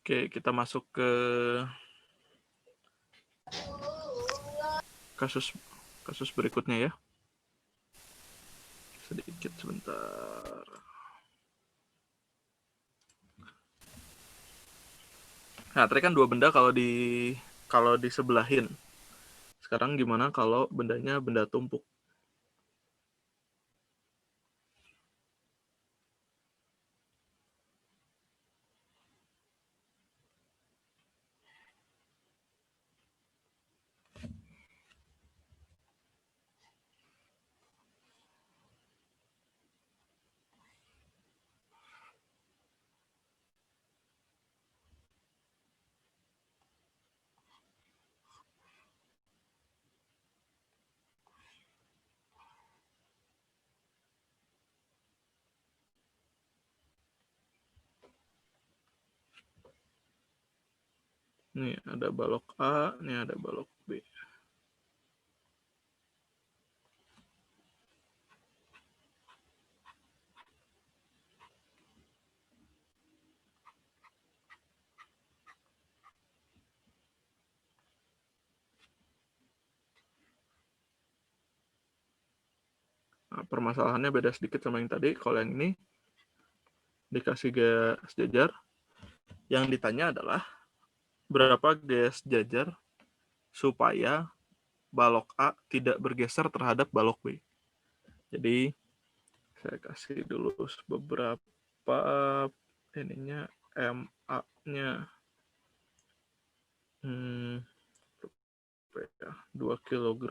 Oke, kita masuk ke kasus berikutnya ya. Sedikit sebentar. Nah, tadi kan dua benda kalau disebelahin. Sekarang gimana kalau bendanya benda tumpuk? Nih ada balok A, nih ada balok B. Nah, permasalahannya beda sedikit sama yang tadi. Kalau yang ini dikasih gaya sejajar, yang ditanya adalah berapa gaya sejajar supaya balok A tidak bergeser terhadap balok B. Jadi saya kasih dulu beberapa ininya MA-nya 2 kg,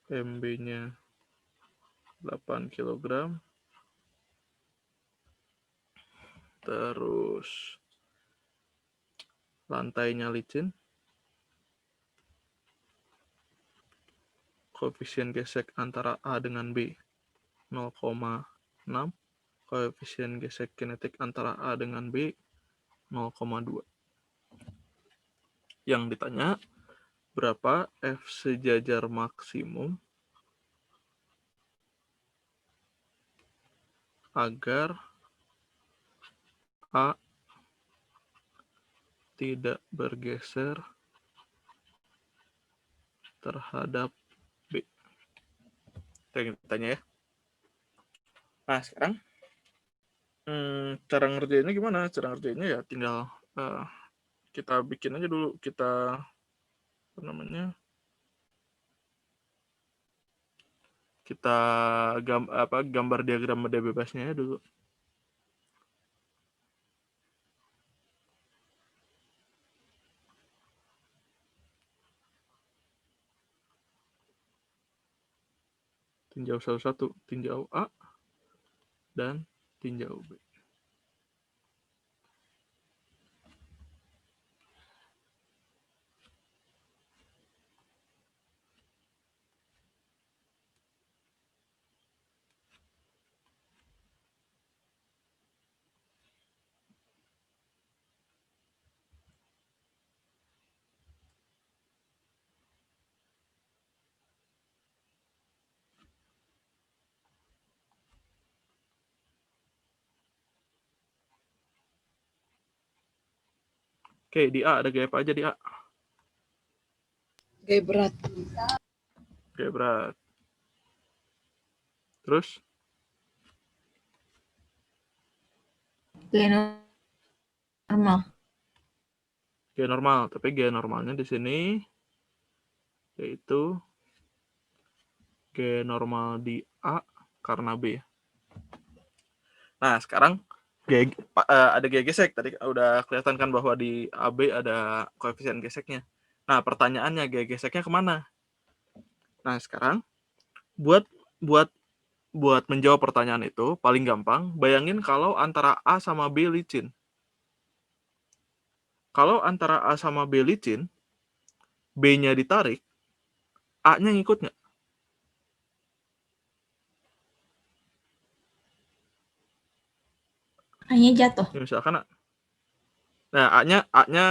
MB-nya 8 kg, terus lantainya licin, koefisien gesek antara A dengan B 0,6, koefisien gesek kinetik antara A dengan B 0,2. Yang ditanya berapa F sejajar maksimum agar A tidak bergeser terhadap B. Itu yang ditanya ya. Nah sekarang cara ngerjainnya gimana? Cara ngerjainnya ya tinggal kita bikin aja dulu, kita kita gambar diagram media bebasnya ya dulu. Tinjau satu-satu, tinjau A dan tinjau B. Oke, di A ada gaya apa aja di A? Gaya berat. Gaya berat. Terus? Gaya normal. Gaya normal, tapi gaya normalnya di sini yaitu gaya normal di A karena B. Nah, sekarang ada gaya gesek. Tadi udah kelihatan kan bahwa di AB ada koefisien geseknya. Nah, pertanyaannya gaya geseknya kemana? Nah, sekarang buat menjawab pertanyaan itu paling gampang, bayangin kalau antara A sama B licin. Kalau antara A sama B licin, B-nya ditarik, A-nya ngikut nggak? A-nya jatuh. Ya, misalkan nah A-nya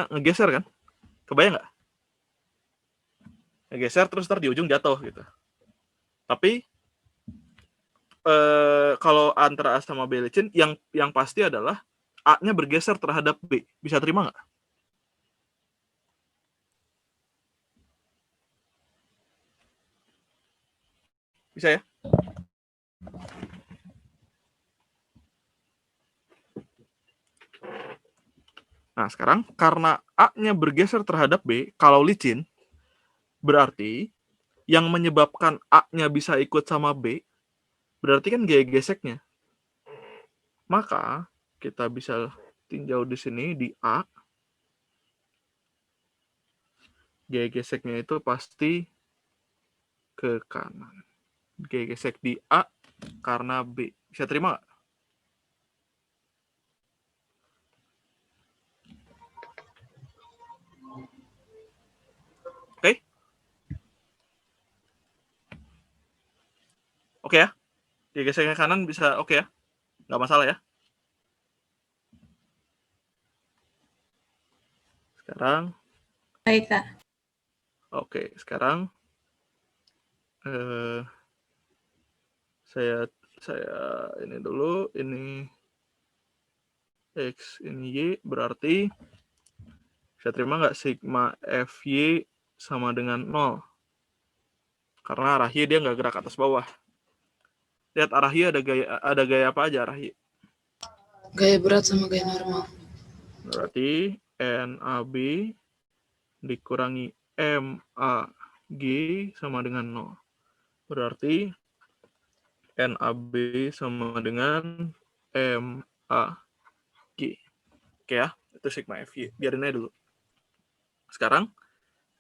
ngegeser kan? Kebayang nggak? Ngegeser terus ntar di ujung jatuh gitu. Tapi kalau antara A sama B licin, yang pasti adalah A-nya bergeser terhadap B. Bisa terima nggak? Bisa ya? Nah, sekarang karena A-nya bergeser terhadap B, kalau licin, berarti yang menyebabkan A-nya bisa ikut sama B, berarti kan gaya geseknya. Maka, kita bisa tinjau di sini, di A. Gaya geseknya itu pasti ke kanan. Gaya gesek di A karena B. Bisa terima nggak? Oke? Oke ya? Gaya geseknya kanan bisa oke ya? Nggak masalah ya? Sekarang, Baik, Kak. oke. Sekarang, saya ini dulu, ini X, ini Y, berarti bisa terima nggak sigma FY sama dengan 0? Karena arah Y dia nggak gerak atas bawah. Lihat arah Y ada gaya apa aja arah Y? Gaya berat sama gaya normal. Berarti NAB dikurangi MAG sama dengan 0. Berarti NAB sama dengan MAG. Oke ya, itu sigma FY. Biarin aja dulu. Sekarang,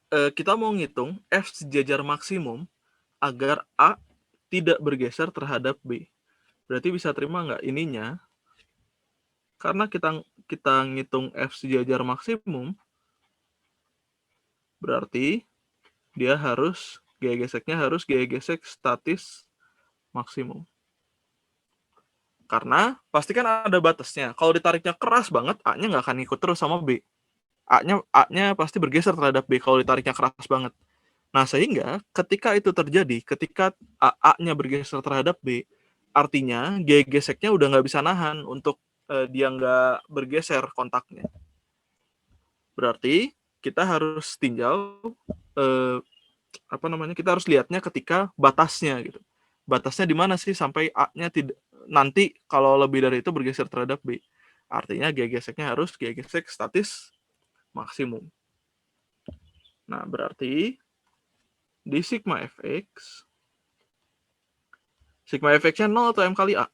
kita mau ngitung F sejajar maksimum agar A tidak bergeser terhadap B. Berarti bisa terima nggak ininya? Karena kita ngitung F sejajar maksimum, berarti dia harus, gaya geseknya harus gaya gesek statis maksimum. Karena pasti kan ada batasnya. Kalau ditariknya keras banget, A-nya nggak akan ikut terus sama B. A-nya pasti bergeser terhadap B kalau ditariknya keras banget. Nah, sehingga ketika itu terjadi, ketika A-nya bergeser terhadap B, artinya gaya geseknya udah nggak bisa nahan untuk dia nggak bergeser kontaknya. Berarti kita harus tinjau kita harus lihatnya ketika batasnya gitu. Batasnya di mana sih sampai A-nya tidak nanti kalau lebih dari itu bergeser terhadap B. Artinya gaya geseknya harus gaya gesek statis maksimum. Nah, berarti di sigma fx, sigma fx-nya 0 atau M kali A?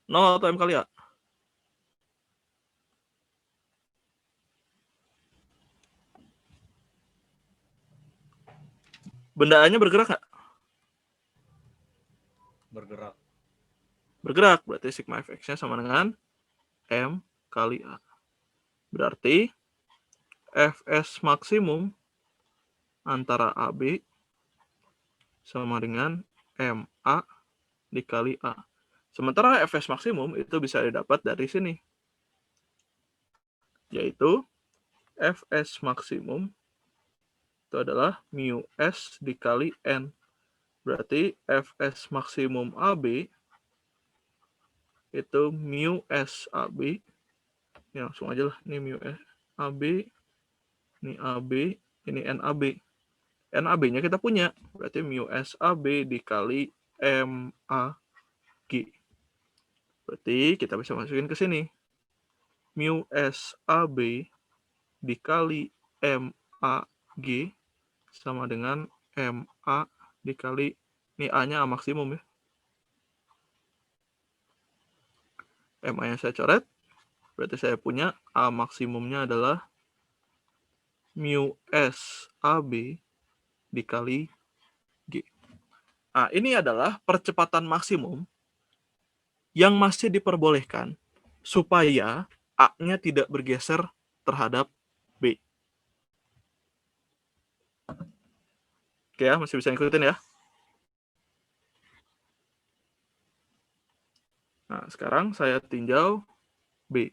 Nol atau M kali A? Benda A-nya bergerak nggak? Bergerak. Bergerak, berarti sigma fx-nya sama dengan M kali A. Berarti Fs maksimum antara AB sama dengan MA dikali A. Sementara Fs maksimum itu bisa didapat dari sini. Yaitu Fs maksimum itu adalah mu S dikali N. Berarti Fs maksimum AB itu mu S AB. Ini langsung aja lah. Ini mu S AB. Ini AB. Ini NAB. NAB-nya kita punya. Berarti mu S AB dikali MAG. Berarti kita bisa masukin ke sini. Mu S AB dikali MAG sama dengan MA dikali, ini A-nya A maksimum ya. MA-nya saya coret, berarti saya punya A maksimumnya adalah mu S AB dikali G. Nah, ini adalah percepatan maksimum yang masih diperbolehkan supaya A-nya tidak bergeser terhadap B. Oke ya, masih bisa ikutin ya. Nah, sekarang saya tinjau B.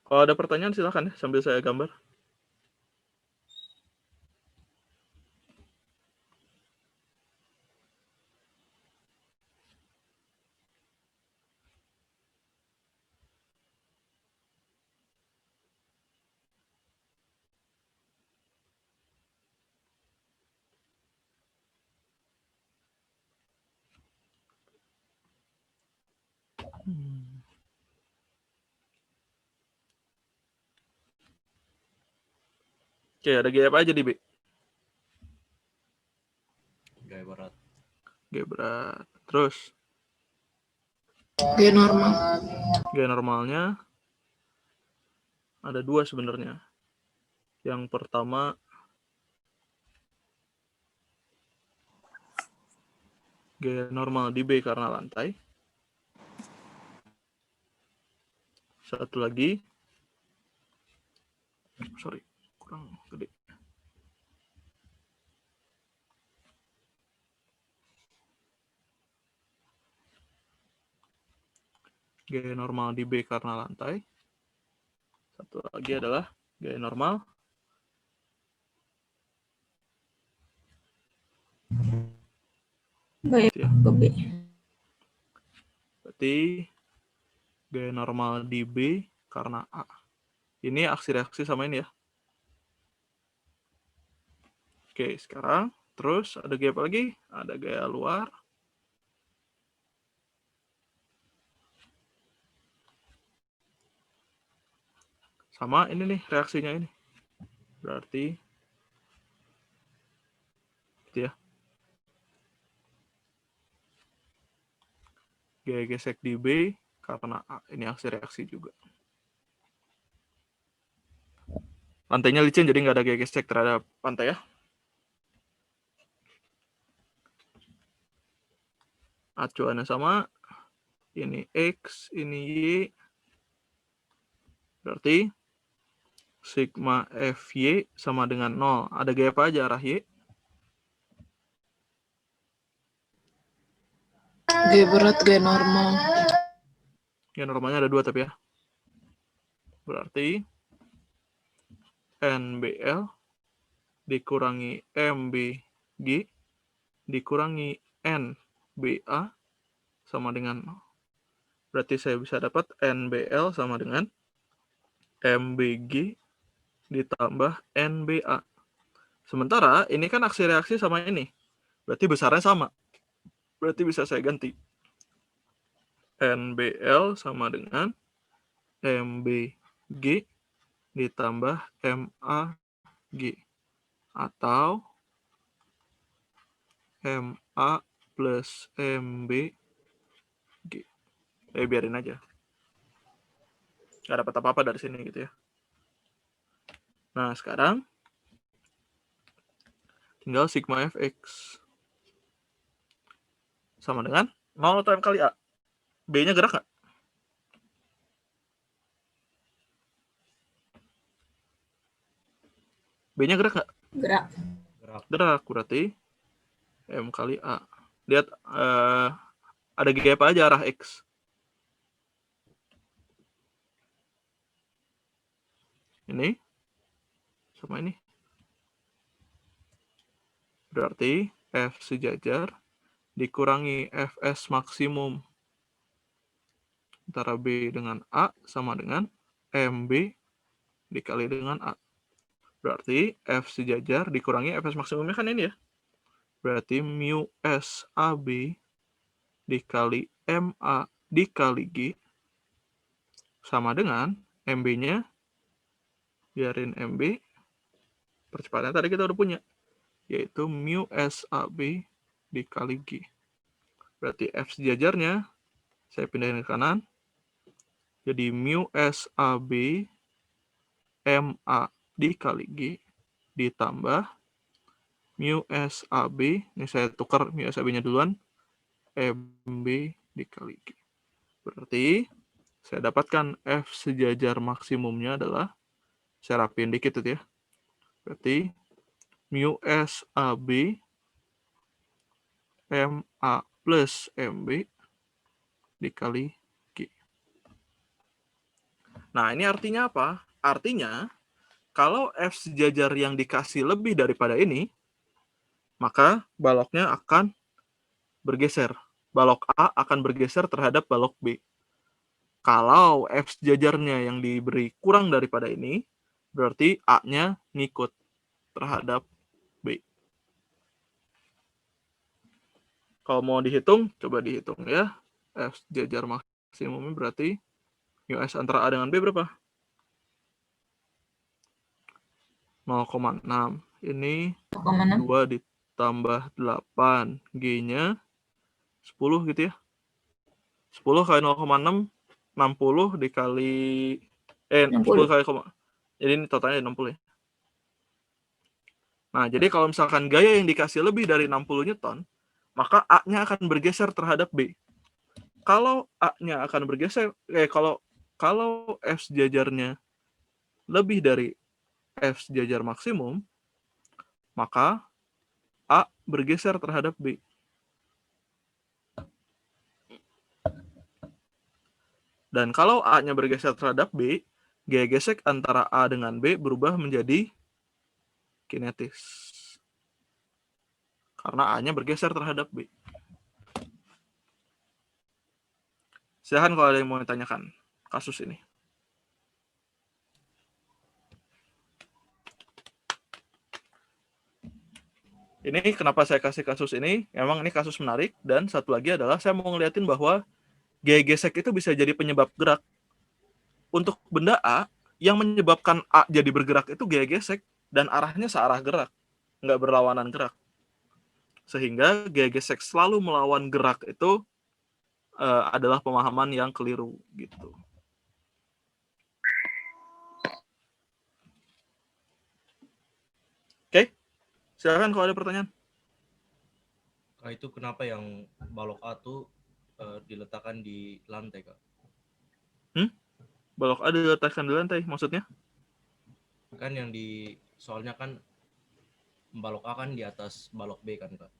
Kalau ada pertanyaan silakan ya, sambil saya gambar. Oke, ada gaya apa aja di B? Gaya berat. Gaya berat. Terus Gaya normal. gaya normalnya ada 2 sebenarnya. Yang pertama gaya normal di B karena lantai. Satu lagi, sorry, kurang gede. Gaya normal di B karena lantai. Satu lagi adalah gaya normal Gaya gitu ya. ke B. Berarti gaya normal di B karena A. Ini aksi reaksi sama ini ya. Oke, sekarang terus ada gaya apa lagi? Ada gaya luar. Sama ini nih reaksinya ini. Berarti gitu ya. Gaya gesek di B karena A. Ini aksi reaksi juga. Lantainya licin jadi nggak ada gaya gesek terhadap pantai ya. Acuannya sama. Ini X, ini Y. Berarti sigma Fy sama dengan 0. Ada gaya apa aja arah Y? Gaya berat, gaya normal. Ya normalnya ada 2 tapi ya. Berarti NBL dikurangi MBG dikurangi NBA sama dengan 0. Berarti saya bisa dapat NBL sama dengan MBG ditambah NBA. Sementara ini kan aksi reaksi sama ini. Berarti besarnya sama. Berarti bisa saya ganti. NBL sama dengan MBG ditambah MAG. Atau MA plus MBG. Biarin aja. Nggak dapat apa-apa dari sini gitu ya. Nah, sekarang tinggal sigma fx sama dengan 0 atau M kali A. B-nya gerak nggak? B-nya gerak nggak? Gerak. Gerak, berarti M kali A. Lihat ada gaya apa aja arah X? Ini sama ini. Berarti F sejajar dikurangi Fs maksimum antara B dengan A sama dengan MB dikali dengan A. Berarti F sejajar dikurangi Fs maksimumnya kan ini ya. Berarti mu S AB dikali MA dikali G sama dengan MB-nya, biarin MB, percepatannya tadi kita udah punya, yaitu mu SAB dikali G. Berarti F sejajarnya, saya pindahin ke kanan, jadi mu SAB MA dikali G ditambah mu SAB, ini saya tukar mu SAB-nya duluan, MB dikali G. Berarti saya dapatkan F sejajar maksimumnya adalah, saya rapiin dikit itu ya. Berarti mu SAB MA plus MB dikali G. Nah, ini artinya apa? Artinya, kalau F sejajar yang dikasih lebih daripada ini, maka baloknya akan bergeser. Balok A akan bergeser terhadap balok B. Kalau F sejajarnya yang diberi kurang daripada ini, berarti A-nya ngikut terhadap B. Kalau mau dihitung, coba dihitung ya. F sejajar maksimumnya berarti US antara A dengan B berapa? 0,6. Ini 0,6. 2 ditambah 8. G-nya 10 gitu ya. 10 kali 0,6, 60 dikali 10 kali, jadi ini totalnya 60 ya. Nah, jadi kalau misalkan gaya yang dikasih lebih dari 60 Newton, maka A-nya akan bergeser terhadap B. Kalau A-nya akan bergeser, kalau F sejajarnya lebih dari F sejajar maksimum, maka A bergeser terhadap B. Dan kalau A-nya bergeser terhadap B, gaya gesek antara A dengan B berubah menjadi kinetis. Karena A-nya bergeser terhadap B. Silahkan kalau ada yang mau ditanyakan kasus ini. Ini kenapa saya kasih kasus ini? Memang ini kasus menarik. Dan satu lagi adalah saya mau ngeliatin bahwa gaya gesek itu bisa jadi penyebab gerak. Untuk benda A, yang menyebabkan A jadi bergerak itu gaya gesek. Dan arahnya searah gerak. Nggak berlawanan gerak. Sehingga gaya gesek selalu melawan gerak itu adalah pemahaman yang keliru gitu. Oke, silakan kalau ada pertanyaan. Nah, itu kenapa yang balok A tuh diletakkan di lantai, Kak? Balok A diletakkan di lantai, maksudnya? Kan soalnya kan balok A kan di atas balok B kan, Kak?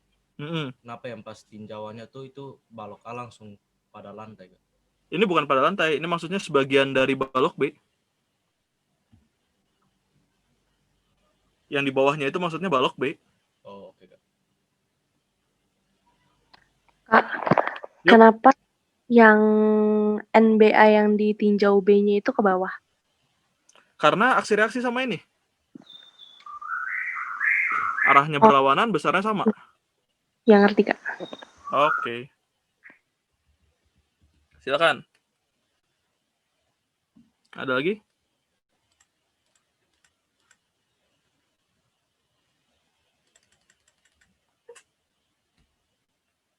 Kenapa yang pas tinjauannya tuh itu balok A langsung pada lantai, Kak? Ini bukan pada lantai, ini maksudnya sebagian dari balok B. Yang di bawahnya itu maksudnya balok B. Oh, oke, Kak. Kak, Yuk. Kenapa yang NBA yang ditinjau B-nya itu ke bawah? Karena aksi reaksi sama ini. Arahnya berlawanan, besarnya sama. Yang ngerti, Kak. Oke. Silakan. Ada lagi?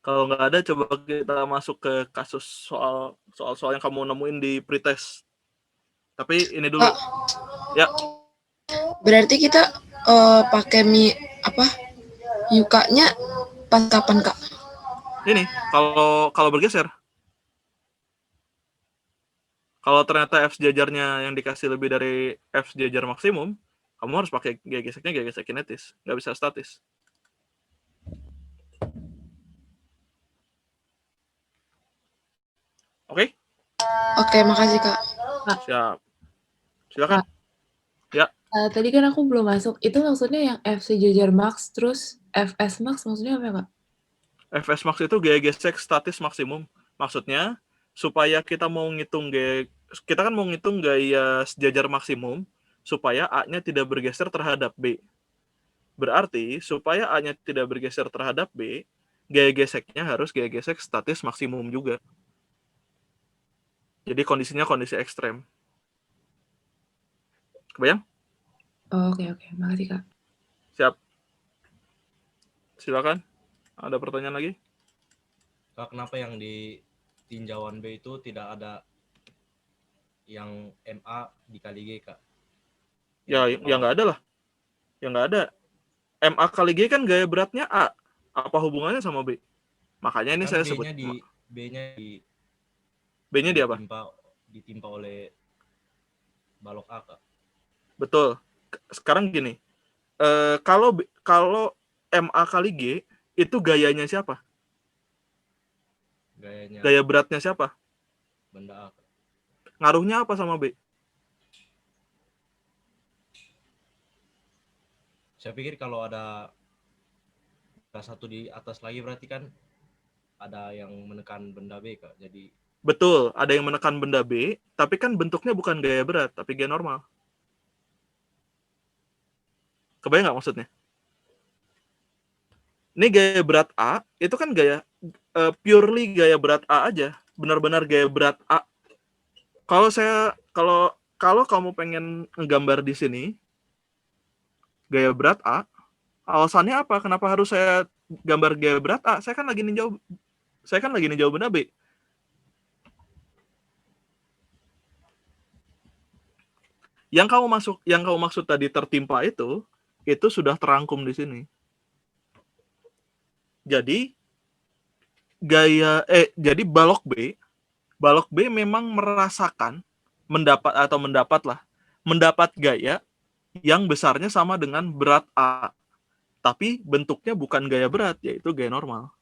Kalau nggak ada, coba kita masuk ke kasus soal yang kamu nemuin di pretest. Tapi ini dulu. Ya. Berarti kita pakai yukanya pas kapan, Kak? Ini kalau bergeser. Kalau ternyata F sejajarnya yang dikasih lebih dari F sejajar maksimum, kamu harus pakai gaya geseknya gaya gesek kinetis, nggak bisa statis. Oke? Oke, makasih, Kak. Siap. Silakan. Ya. Tadi kan aku belum masuk. Itu maksudnya yang F sejajar max terus Fs max maksudnya apa, Kak? Fs max itu gaya gesek statis maksimum. Maksudnya supaya kita mau ngitung kita kan mau ngitung gaya sejajar maksimum supaya A-nya tidak bergeser terhadap B. Berarti supaya A-nya tidak bergeser terhadap B, gaya geseknya harus gaya gesek statis maksimum juga. Jadi kondisinya kondisi ekstrem. Kebayang? Oh, oke. Makasih, Kak. Siap. Silakan. Ada pertanyaan lagi? Kak, kenapa yang di tinjauan B itu tidak ada yang MA dikali G, Kak? Ya nggak ada lah. Ya nggak ada. MA kali G kan gaya beratnya A. Apa hubungannya sama B? Makanya ini Kan saya sebut. B-nya di apa? Ditimpa oleh balok A, Kak. Betul. Sekarang gini. Kalau MA kali G itu gayanya siapa? Gaya beratnya siapa? Benda A, Kak. Ngaruhnya apa sama B? Saya pikir kalau ada satu di atas lagi berarti kan ada yang menekan benda B, Kak. Jadi Betul, ada yang menekan benda B, tapi kan bentuknya bukan gaya berat, tapi gaya normal. Kebayang nggak maksudnya? Ini gaya berat A, itu kan gaya purely gaya berat A aja, benar-benar gaya berat A. Kalau kamu pengen ngegambar di sini gaya berat A, alasannya apa? Kenapa harus saya gambar gaya berat A? Saya kan lagi ninjau benda B. Yang kamu maksud tadi tertimpa itu sudah terangkum di sini. Jadi jadi balok B memang merasakan mendapat gaya yang besarnya sama dengan berat A. Tapi bentuknya bukan gaya berat, yaitu gaya normal.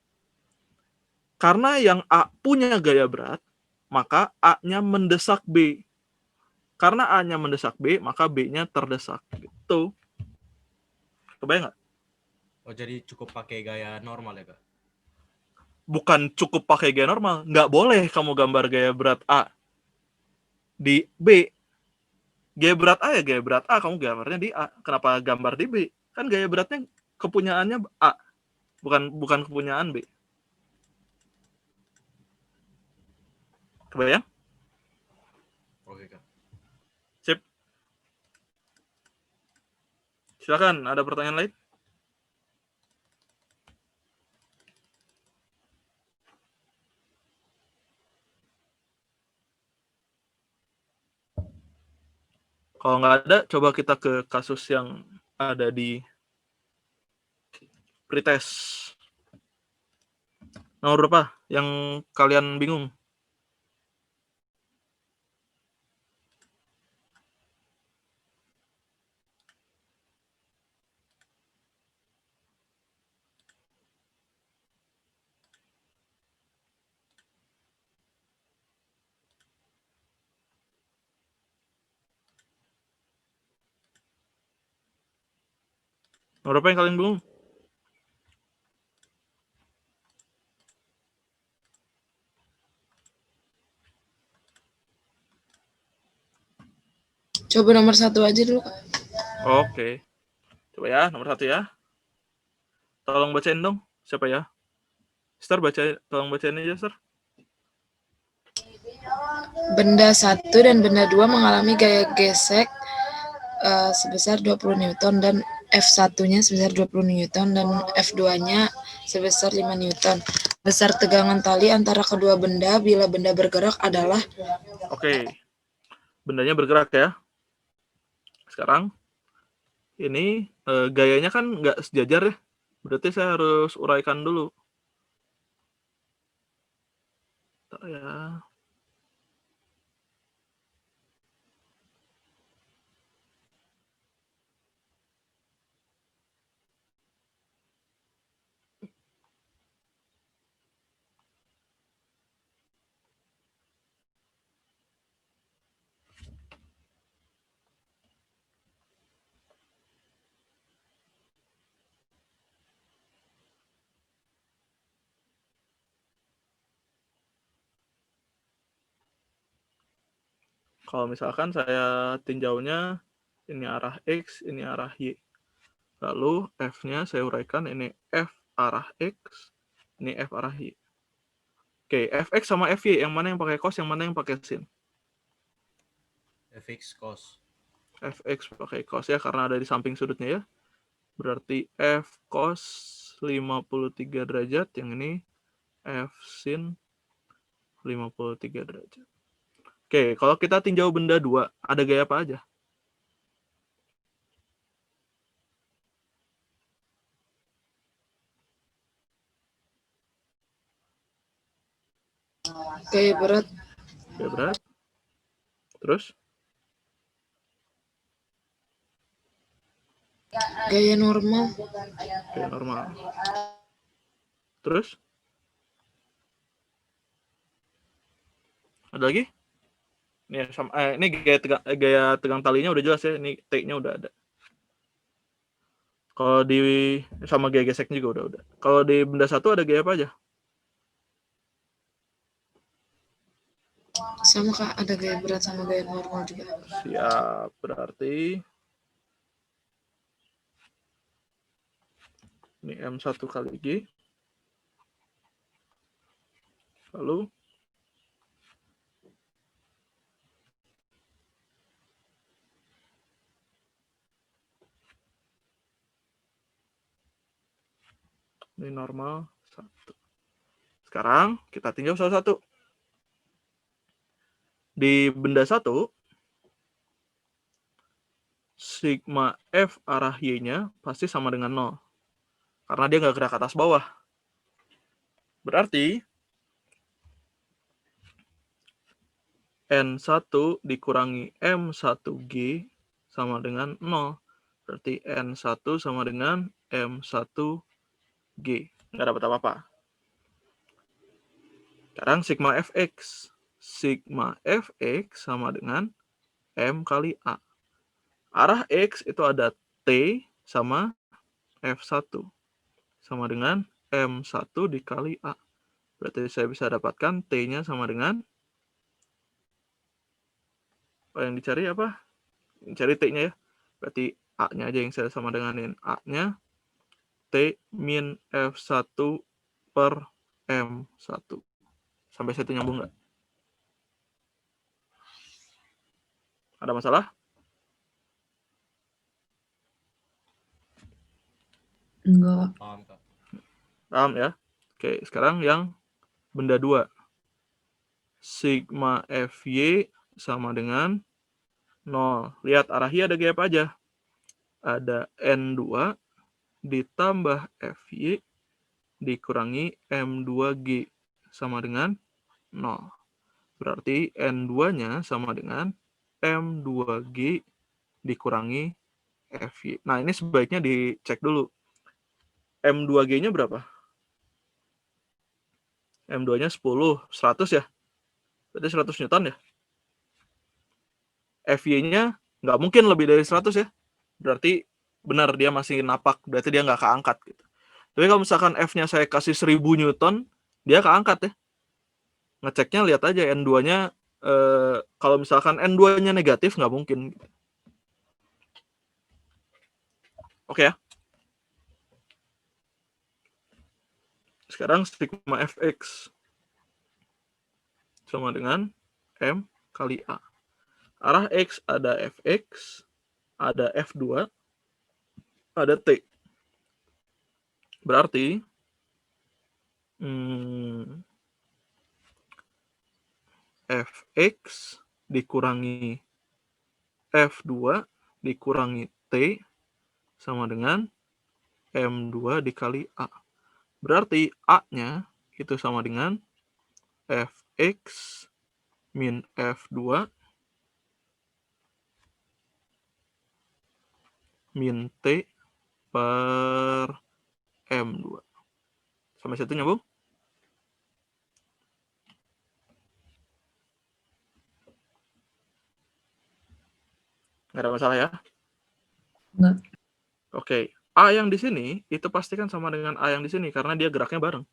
Karena yang A punya gaya berat, maka A-nya mendesak B. Karena A-nya mendesak B, maka B-nya terdesak. Gitu. Kebayang nggak? oh jadi cukup pakai gaya normal ya, Kak? Bukan cukup pakai gaya normal. Nggak boleh kamu gambar gaya berat A di B. Gaya berat A ya gaya berat A, kamu gambarnya di A. Kenapa gambar di B? Kan gaya beratnya kepunyaannya A, bukan kepunyaan B. Kebayang? Oke, Kak. Sip. Silakan, ada pertanyaan lain? Kalau nggak ada, coba kita ke kasus yang ada di pretest. Nomor berapa yang kalian bingung? Nomor berapa yang kalian bingung? Coba nomor 1 aja dulu, Kak. Oke. Coba ya, nomor 1 ya. Tolong bacain dong. Siapa ya? Star, tolong bacain aja, Star. Benda 1 dan benda 2 mengalami gaya gesek sebesar 20 Newton dan F1-nya sebesar 20 Newton dan F2-nya sebesar 5 Newton. Besar tegangan tali antara kedua benda bila benda bergerak adalah... Oke. Bendanya bergerak ya. Sekarang ini gayanya kan nggak sejajar ya. Berarti saya harus uraikan dulu. Bentar ya. Kalau misalkan saya tinjaunya ini arah X, ini arah Y. Lalu F-nya saya uraikan, ini F arah X, ini F arah Y. Oke, Fx sama Fy, yang mana yang pakai cos, yang mana yang pakai sin? Fx cos. Fx pakai cos ya, karena ada di samping sudutnya ya. Berarti F cos 53 derajat, yang ini F sin 53 derajat. Oke, kalau kita tinjau benda 2, ada gaya apa aja? Gaya berat. Gaya berat. Terus? Gaya normal. Gaya normal. Terus? Ada lagi? Ini gaya tegang talinya udah jelas ya. Ini T-nya udah ada. Kalau di sama gaya gesek juga udah. Kalau di benda satu ada gaya apa aja? Sama Kak, ada gaya berat sama gaya normal juga. Siap, berarti ini M1 kali G. Lalu ini normal 1. Sekarang kita tinjau salah satu. Di benda satu, sigma F arah Y-nya pasti sama dengan 0. Karena dia nggak gerak atas bawah. Berarti N1 dikurangi M1G sama dengan 0. Berarti N1 sama dengan M1G. Nggak dapat apa-apa. Sekarang sigma Fx. Sigma Fx sama dengan M kali A. Arah X itu ada T sama F1. Sama dengan M1 dikali A. Berarti saya bisa dapatkan T-nya sama dengan, yang dicari apa? Cari T-nya ya. Berarti A-nya aja yang saya sama denganin. A-nya T min F1 per M1. Sampai situ nyambung nggak? Ada masalah? Enggak. Paham, Kak. Paham ya? Oke, sekarang yang benda 2. Sigma Fy sama dengan 0. Lihat arah Y ada gaya apa aja? Ada N2 ditambah Fy dikurangi M2G sama dengan 0. Berarti N2-nya sama dengan M2G dikurangi Fy. Nah, ini sebaiknya dicek dulu. M2G-nya berapa? M2-nya 10, 100 ya? Berarti 100 Newton ya? Fy-nya nggak mungkin lebih dari 100 ya? Berarti benar dia masih napak, berarti dia nggak keangkat gitu. Tapi kalau misalkan F-nya saya kasih 1000 Newton, dia keangkat ya. Ngeceknya lihat aja N2-nya, kalau misalkan N2-nya negatif nggak mungkin. Oke ya. Sekarang sigma Fx sama dengan M kali A. Arah X ada Fx, ada F2, ada T. Berarti Fx dikurangi F2 dikurangi T sama dengan M2 dikali A. Berarti A-nya itu sama dengan Fx min F2 min T per M2. Sampai situ nyambung? Nggak ada masalah ya? Nggak. Oke. A yang di sini itu pasti kan sama dengan A yang di sini karena dia geraknya bareng.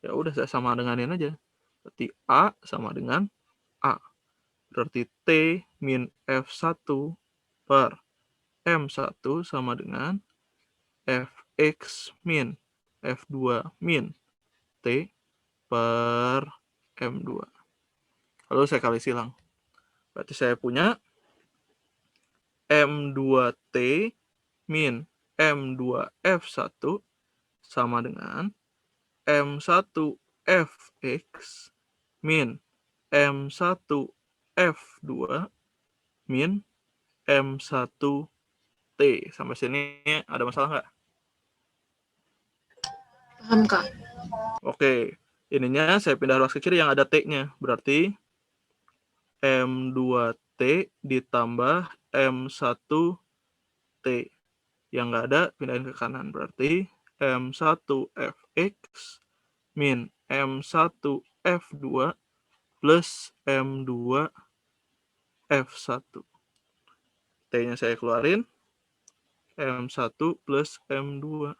Ya udah saya sama denganin aja. Berarti A sama dengan A. Berarti T min F1 per M1 sama dengan Fx min F2 min T per M2. Lalu saya kali silang. Berarti saya punya M2T min M2F1 sama dengan M1Fx min M1F2 min M1T. Sampai sini ada masalah nggak? Paham, Kak. Oke, ininya saya pindah ruas ke kiri yang ada T-nya. Berarti M2T ditambah M1T. Yang nggak ada, pindahin ke kanan. Berarti M1Fx min M1F2 plus M2F1. T-nya saya keluarin. M1 plus M2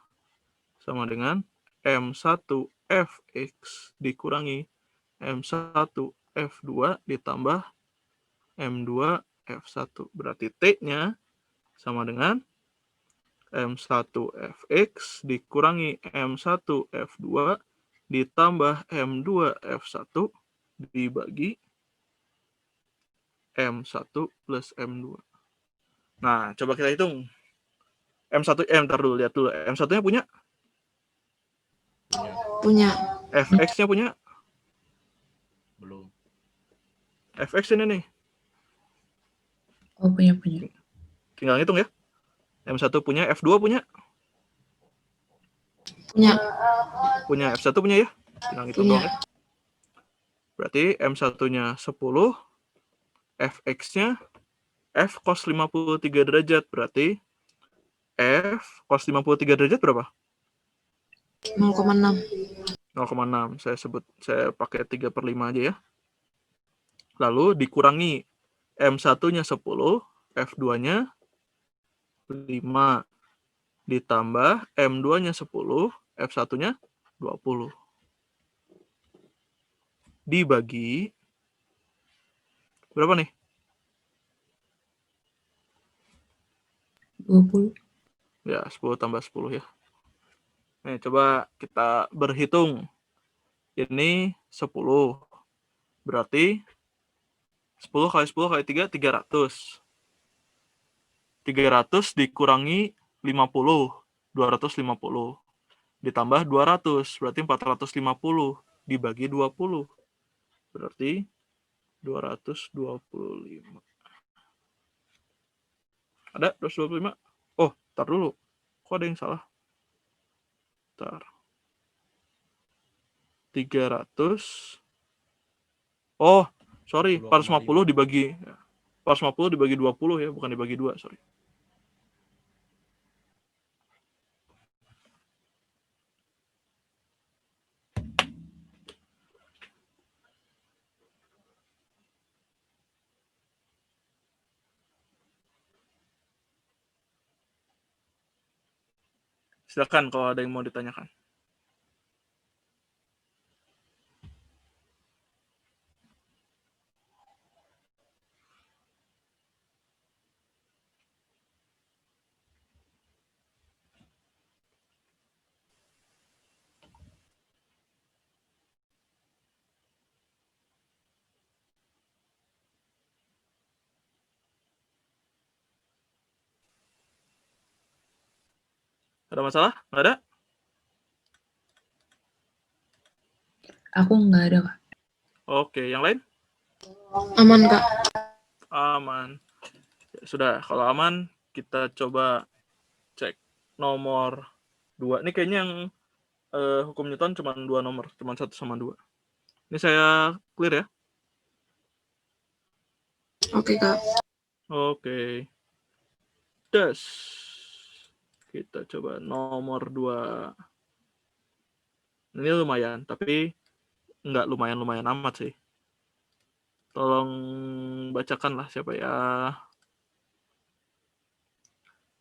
sama dengan M1 Fx dikurangi M1 F2 ditambah M2 F1. Berarti T-nya sama dengan M1 Fx dikurangi M1 F2 ditambah M2 F1 dibagi M1 plus M2. Nah, coba kita hitung. Ntar dulu, lihat dulu. M1-nya punya? Punya. Fx-nya punya? Belum. Fx ini nih. Oh, punya. Tinggal hitung ya. M1 punya, F2 punya? Punya, F1 punya ya? Tinggal hitung doang ya. Berarti M1-nya 10, Fx-nya F cos 53 derajat. Berarti F cos 53 derajat berapa? 0,6. 0,6. Saya pakai 3/5 aja ya. Lalu dikurangi M1-nya 10, F2-nya 5. Ditambah M2-nya 10, F1-nya 20. Dibagi berapa nih? 20. Ya, 10 tambah 10 ya. Nih, coba kita berhitung. Ini 10. Berarti 10 kali 10 kali 3, 300. 300 dikurangi 50, 250. Ditambah 200, berarti 450. Dibagi 20. Berarti 225. Ada 225? Oh, tar dulu. Kok ada yang salah? Tar. 300. Oh, sorry. 450 dibagi 20 ya, bukan dibagi 2, sorry. Silakan kalau ada yang mau ditanyakan. Ada masalah? Nggak ada? Aku nggak ada, Kak. Oke, yang lain? Aman, Kak. Aman. Ya, sudah, kalau aman, kita coba cek nomor 2. Ini kayaknya yang hukum Newton cuma 2 nomor, cuma 1 sama 2. Ini saya clear ya? Oke, Kak. Oke. Das. Kita coba nomor 2. Ini lumayan, tapi nggak lumayan-lumayan amat sih. Tolong bacakan lah siapa ya.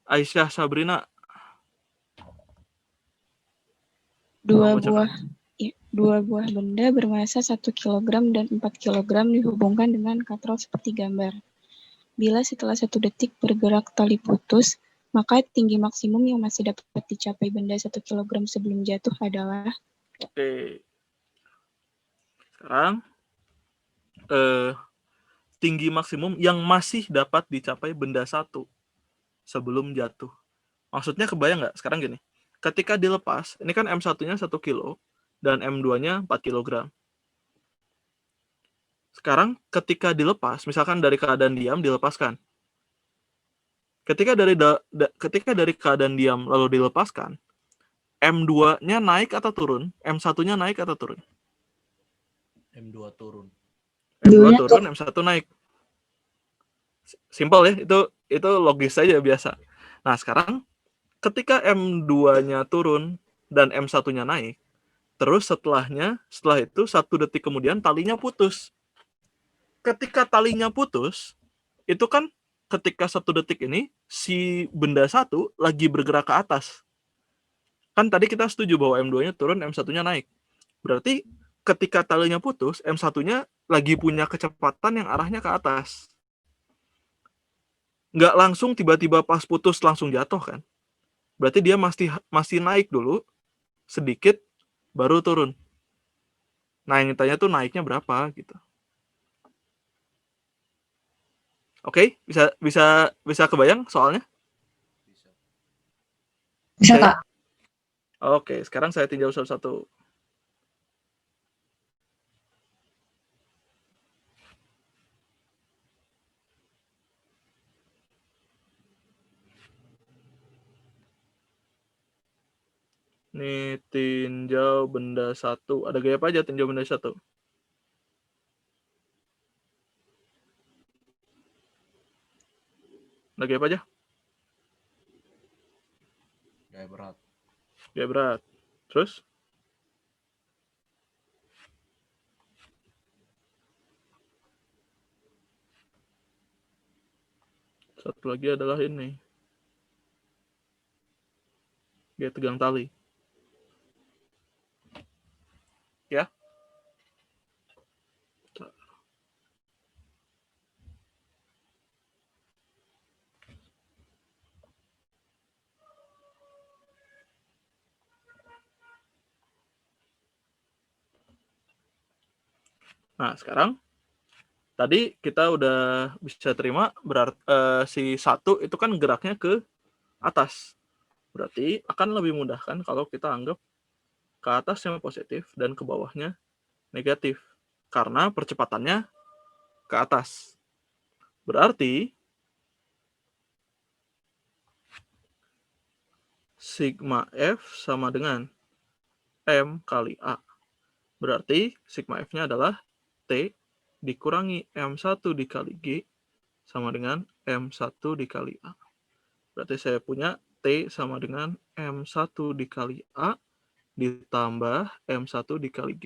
Aisyah Sabrina. Dua buah benda bermassa 1 kg dan 4 kg dihubungkan dengan katrol seperti gambar. Bila setelah 1 detik bergerak tali putus, maka tinggi maksimum yang masih dapat dicapai benda 1 kg sebelum jatuh adalah... Oke. Sekarang tinggi maksimum yang masih dapat dicapai benda 1 sebelum jatuh. Maksudnya kebayang nggak? Sekarang gini. Ketika dilepas, ini kan M1-nya 1 kilo dan M2-nya 4 kg. Sekarang ketika dilepas, misalkan dari keadaan diam dilepaskan. Ketika dari keadaan diam lalu dilepaskan, M2-nya naik atau turun? M1-nya naik atau turun? M2 turun. M2 turun, M1 naik. Simpel ya, itu logis saja biasa. Nah, sekarang ketika M2-nya turun dan M1-nya naik, terus setelah itu 1 detik kemudian talinya putus. Ketika talinya putus, itu kan ketika 1 detik ini, si benda 1 lagi bergerak ke atas. Kan tadi kita setuju bahwa M2-nya turun, M1-nya naik. Berarti ketika talinya putus, M1-nya lagi punya kecepatan yang arahnya ke atas. Nggak langsung tiba-tiba pas putus langsung jatuh kan. Berarti dia masih naik dulu, sedikit, baru turun. Nah, yang ditanya tuh naiknya berapa gitu. Oke, bisa kebayang soalnya? Bisa, Oke. Kak. Oke, sekarang saya tinjau satu-satu. Nih, tinjau benda 1. Ada gaya apa aja tinjau benda 1? Ada gaya apa aja? Gaya berat. Gaya berat. Terus? Satu lagi adalah ini. Gaya tegang tali. Ya. Nah, sekarang tadi kita udah bisa terima berarti si 1 itu kan geraknya ke atas. Berarti akan lebih mudah kan kalau kita anggap ke atasnya positif dan ke bawahnya negatif. Karena percepatannya ke atas. Berarti sigma F sama dengan M kali A. Berarti sigma F-nya adalah T dikurangi M1 dikali G sama dengan M1 dikali A. Berarti saya punya T sama dengan M1 dikali A ditambah M1 dikali G.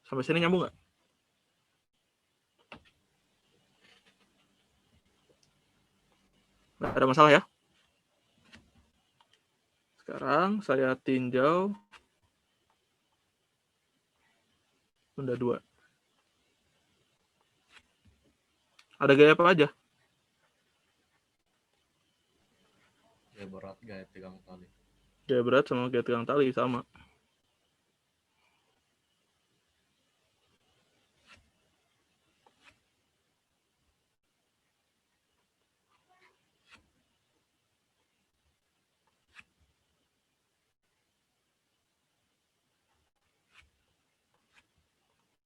Sampai sini nyambung nggak? Nggak ada masalah ya? Sekarang saya tinjau benda 2. Ada gaya apa aja? Gaya berat, gaya tegang tali. Gaya berat sama gaya tegang tali sama.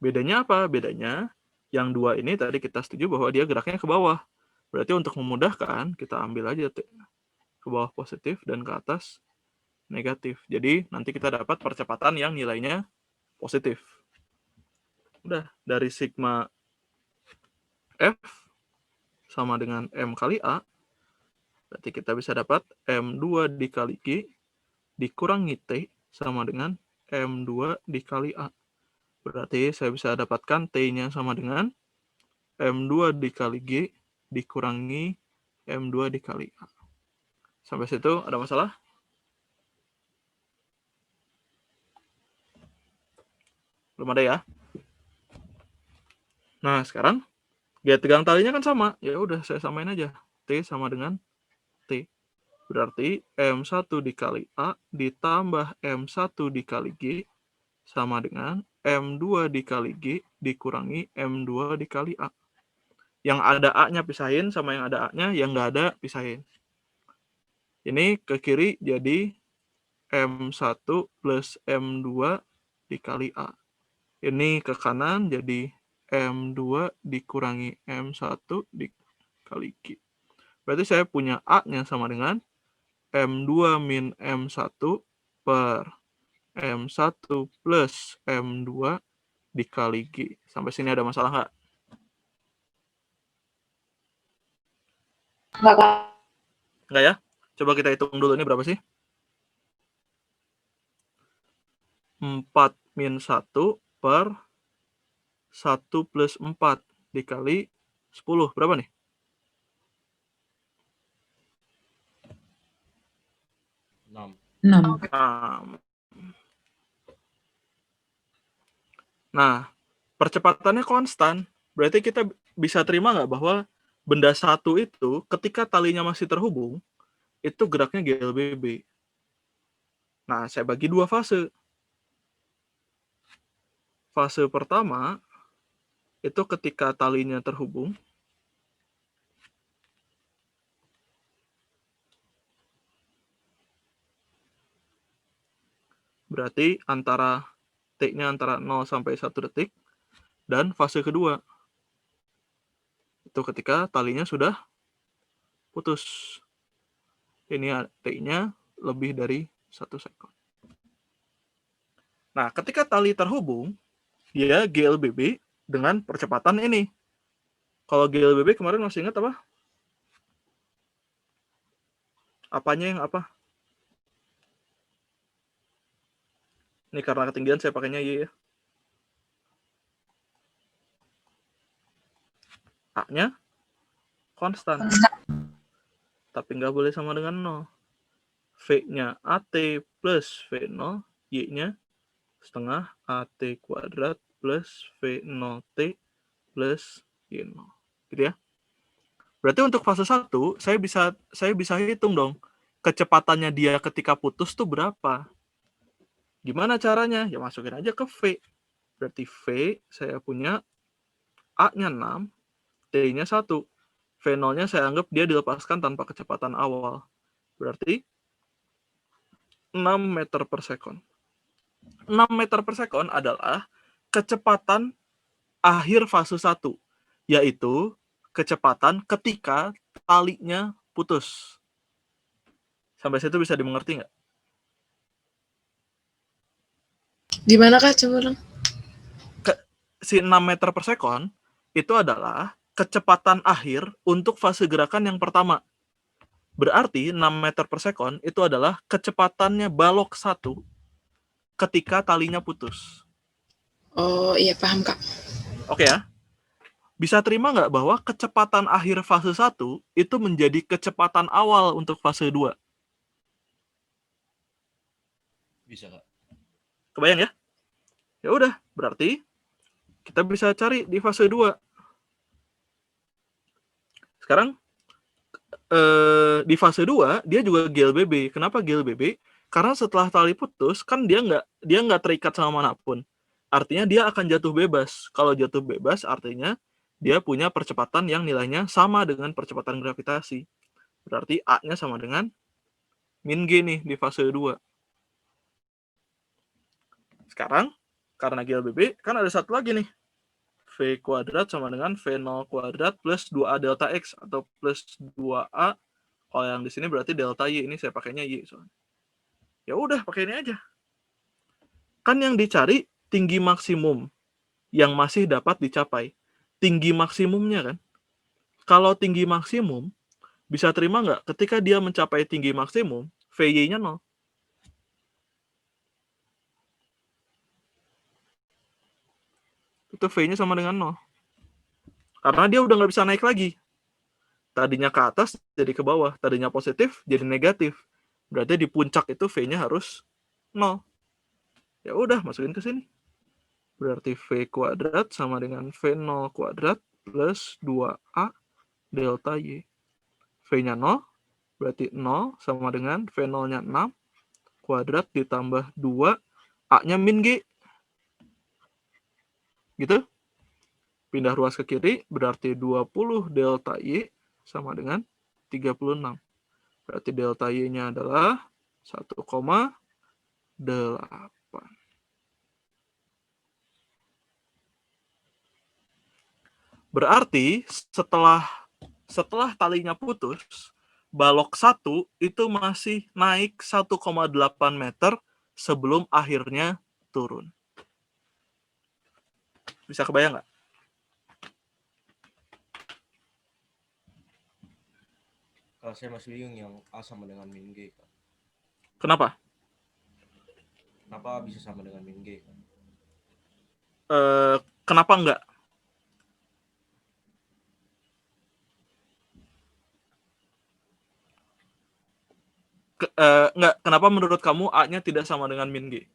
Bedanya apa? Bedanya yang 2 ini tadi kita setuju bahwa dia geraknya ke bawah. Berarti untuk memudahkan, kita ambil aja ke bawah positif dan ke atas negatif. Jadi nanti kita dapat percepatan yang nilainya positif. Udah, dari sigma F sama dengan M kali A, berarti kita bisa dapat M2 dikali G dikurangi T sama dengan M2 dikali A. Berarti saya bisa dapatkan T-nya sama dengan M2 dikali G dikurangi M2 dikali A. Sampai situ ada masalah? Belum ada ya? Nah, sekarang gaya tegang talinya kan sama. Ya udah, saya samain aja. T sama dengan T. Berarti M1 dikali A ditambah M1 dikali G sama dengan M2 dikali G dikurangi M2 dikali A. Yang ada A-nya pisahin sama yang ada A-nya, yang nggak ada pisahin. Ini ke kiri jadi M1 plus M2 dikali A. Ini ke kanan jadi M2 dikurangi M1 dikali G. Berarti saya punya A-nya sama dengan M2 min M1 per M1 plus M2 dikali G. Sampai sini ada masalah nggak? Nggak ya? Coba kita hitung dulu, ini berapa sih? 4 min 1 per 1 plus 4 dikali 10. Berapa nih? 6. Nah, percepatannya konstan. Berarti kita bisa terima nggak bahwa benda satu itu ketika talinya masih terhubung, itu geraknya GLBB. Nah, saya bagi dua fase. Fase pertama, itu ketika talinya terhubung. Berarti T-nya antara 0 sampai 1 detik. Dan fase kedua, itu ketika talinya sudah putus. Ini T-nya lebih dari 1 sekon. Nah, ketika tali terhubung, dia GLBB dengan percepatan ini. Kalau GLBB kemarin masih ingat apa? Apanya yang apa? Ini karena ketinggian saya pakainya Y ya. A-nya konstan. Tapi nggak boleh sama dengan 0. V-nya AT plus V0, Y-nya setengah AT kuadrat plus V0T plus Y0. Gitu ya. Berarti untuk fase 1, saya bisa hitung dong. Kecepatannya dia ketika putus tuh berapa? Gimana caranya? Ya masukin aja ke V. Berarti V saya punya A-nya 6, T-nya 1. V0-nya saya anggap dia dilepaskan tanpa kecepatan awal. Berarti 6 meter per sekon. 6 meter per sekon adalah kecepatan akhir fase 1, yaitu kecepatan ketika talinya putus. Sampai situ bisa dimengerti nggak? Gimana Kak? Coba dong. Si 6 meter per sekon itu adalah kecepatan akhir untuk fase gerakan yang pertama. Berarti 6 meter per sekon itu adalah kecepatannya balok 1 ketika talinya putus. Oh iya, paham Kak. Oke ya. Bisa terima nggak bahwa kecepatan akhir fase 1 itu menjadi kecepatan awal untuk fase 2? Bisa, Kak. Kebayang ya? Ya udah, berarti kita bisa cari di fase 2. Sekarang di fase 2 dia juga GLBB. Kenapa GLBB? Karena setelah tali putus kan dia nggak terikat sama manapun. Artinya dia akan jatuh bebas. Kalau jatuh bebas artinya dia punya percepatan yang nilainya sama dengan percepatan gravitasi. Berarti A-nya sama dengan min G nih di fase 2. Sekarang karena GLBB kan ada satu lagi nih. V kuadrat sama dengan V0 kuadrat plus 2A delta X atau plus 2A. Kalau yang di sini berarti delta Y. Ini saya pakainya Y soalnya. Ya udah, pakai ini aja. Kan yang dicari tinggi maksimum yang masih dapat dicapai. Tinggi maksimumnya kan. Kalau tinggi maksimum, bisa terima nggak ketika dia mencapai tinggi maksimum, VY-nya 0. Itu V-nya sama dengan 0. Karena dia udah nggak bisa naik lagi. Tadinya ke atas jadi ke bawah. Tadinya positif jadi negatif. Berarti di puncak itu V-nya harus 0. Ya udah, masukin ke sini. Berarti V kuadrat sama dengan V0 kuadrat plus 2A delta Y. V-nya 0, berarti 0 sama dengan V0-nya 6 kuadrat ditambah 2, A-nya min G. Gitu. Pindah ruas ke kiri, berarti 20 delta Y sama dengan 36. Berarti delta Y-nya adalah 1,8. Berarti setelah talinya putus, balok 1 itu masih naik 1,8 meter sebelum akhirnya turun. Bisa kebayang nggak? Kalau saya masih bingung yang A sama dengan min G, Kak. Kenapa? Kenapa bisa sama dengan min G, Kak? Kenapa enggak? Enggak, kenapa menurut kamu A-nya tidak sama dengan min G?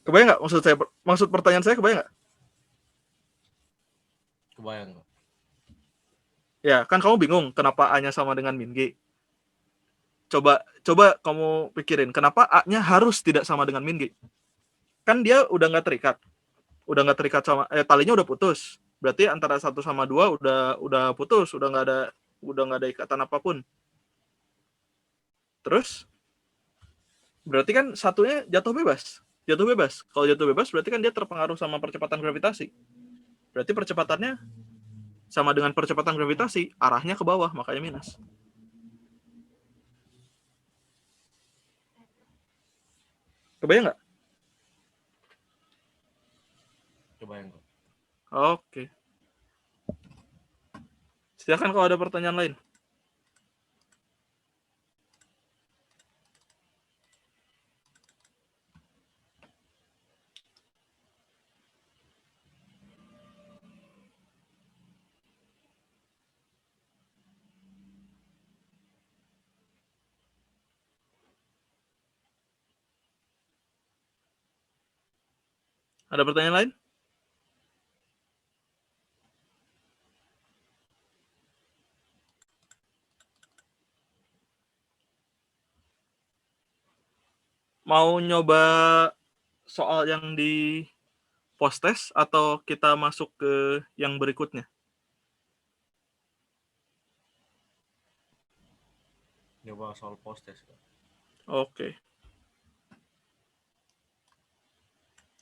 Kebayang nggak maksud pertanyaan saya, kebayang nggak? Kebayang kok. Ya, kan kamu bingung kenapa A-nya sama dengan min G. Coba kamu pikirin, kenapa A-nya harus tidak sama dengan min G? Kan dia udah nggak terikat sama, talinya udah putus. Berarti antara 1 sama 2 udah putus, udah nggak ada ikatan apapun. Terus berarti kan satunya jatuh bebas. Kalau jatuh bebas berarti kan dia terpengaruh sama percepatan gravitasi. Berarti percepatannya sama dengan percepatan gravitasi, arahnya ke bawah, makanya minus. Kebayang nggak? Kebayang kok. Oke. Silakan kalau ada pertanyaan lain. Ada pertanyaan lain? Mau nyoba soal yang di post test atau kita masuk ke yang berikutnya? Nyoba soal post test Kak. Oke.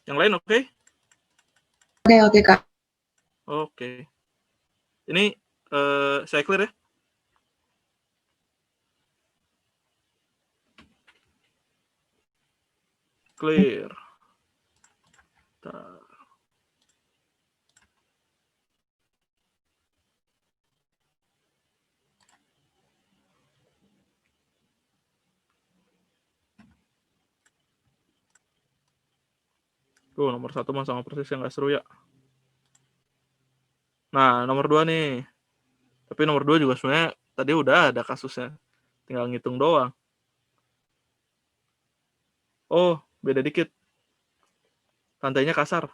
Yang lain oke? Oke, Kak. Oke. Ini saya clear ya? Clear. Bentar. Tuh, nomor 1 mah sama persis yang nggak seru ya. Nah, nomor 2 nih. Tapi nomor 2 juga sebenarnya tadi udah ada kasusnya. Tinggal ngitung doang. Oh, beda dikit. Lantainya kasar.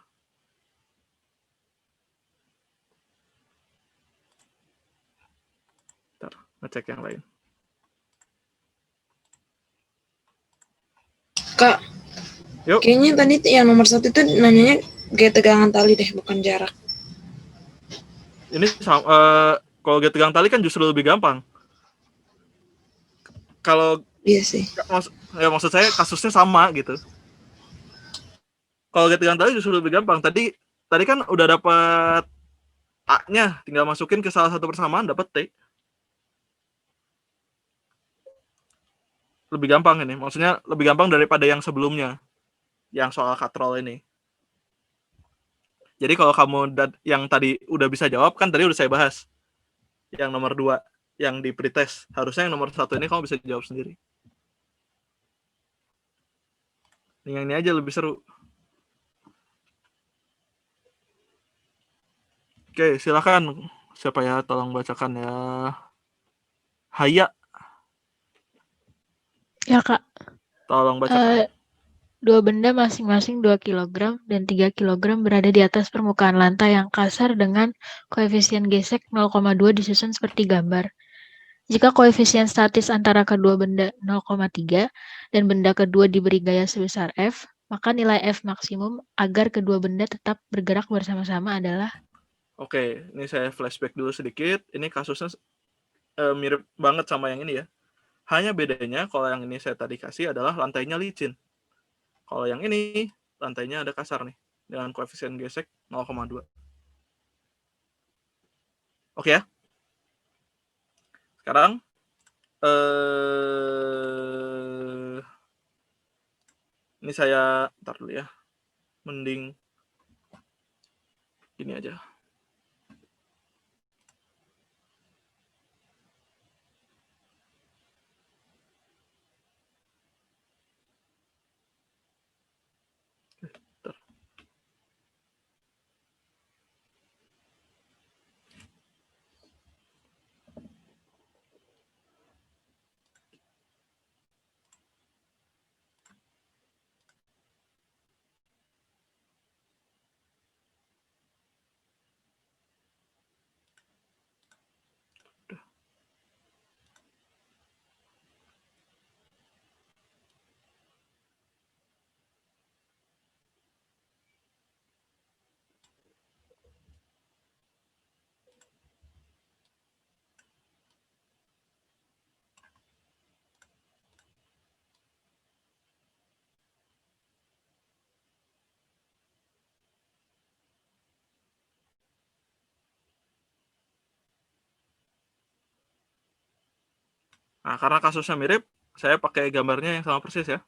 Bentar, ngecek yang lain. Kak, Yuk. kayaknya tadi yang nomor 1 itu nanyanya gaya tegangan tali deh, bukan jarak. Ini kalau gaya tegang tali kan justru lebih gampang. Kalau Iya sih. maksud saya kasusnya sama gitu. Kalau gaya tegang tali justru lebih gampang. Tadi kan udah dapat A-nya, tinggal masukin ke salah satu persamaan dapat T. Lebih gampang ini. Maksudnya lebih gampang daripada yang sebelumnya. Yang soal katrol ini. Jadi kalau kamu yang tadi udah bisa jawab, kan tadi udah saya bahas. Yang nomor 2, yang di pretest. Harusnya yang nomor 1 ini kamu bisa jawab sendiri. Yang ini aja lebih seru. Oke, silakan. Siapa ya? Tolong bacakan ya. Haya. Ya, Kak. Tolong bacakan. 2 benda masing-masing 2 kg dan 3 kg berada di atas permukaan lantai yang kasar dengan koefisien gesek 0,2 disusun seperti gambar. Jika koefisien statis antara kedua benda 0,3 dan benda kedua diberi gaya sebesar F, maka nilai F maksimum agar kedua benda tetap bergerak bersama-sama adalah... Oke, ini saya flashback dulu sedikit. Ini kasusnya mirip banget sama yang ini ya. Hanya bedanya kalau yang ini saya tadi kasih adalah lantainya licin. Kalau yang ini lantainya ada kasar nih dengan koefisien gesek 0,2. Oke ya. Sekarang ini saya ntar dulu ya. Mending gini aja. Nah, karena kasusnya mirip, saya pakai gambarnya yang sama persis ya.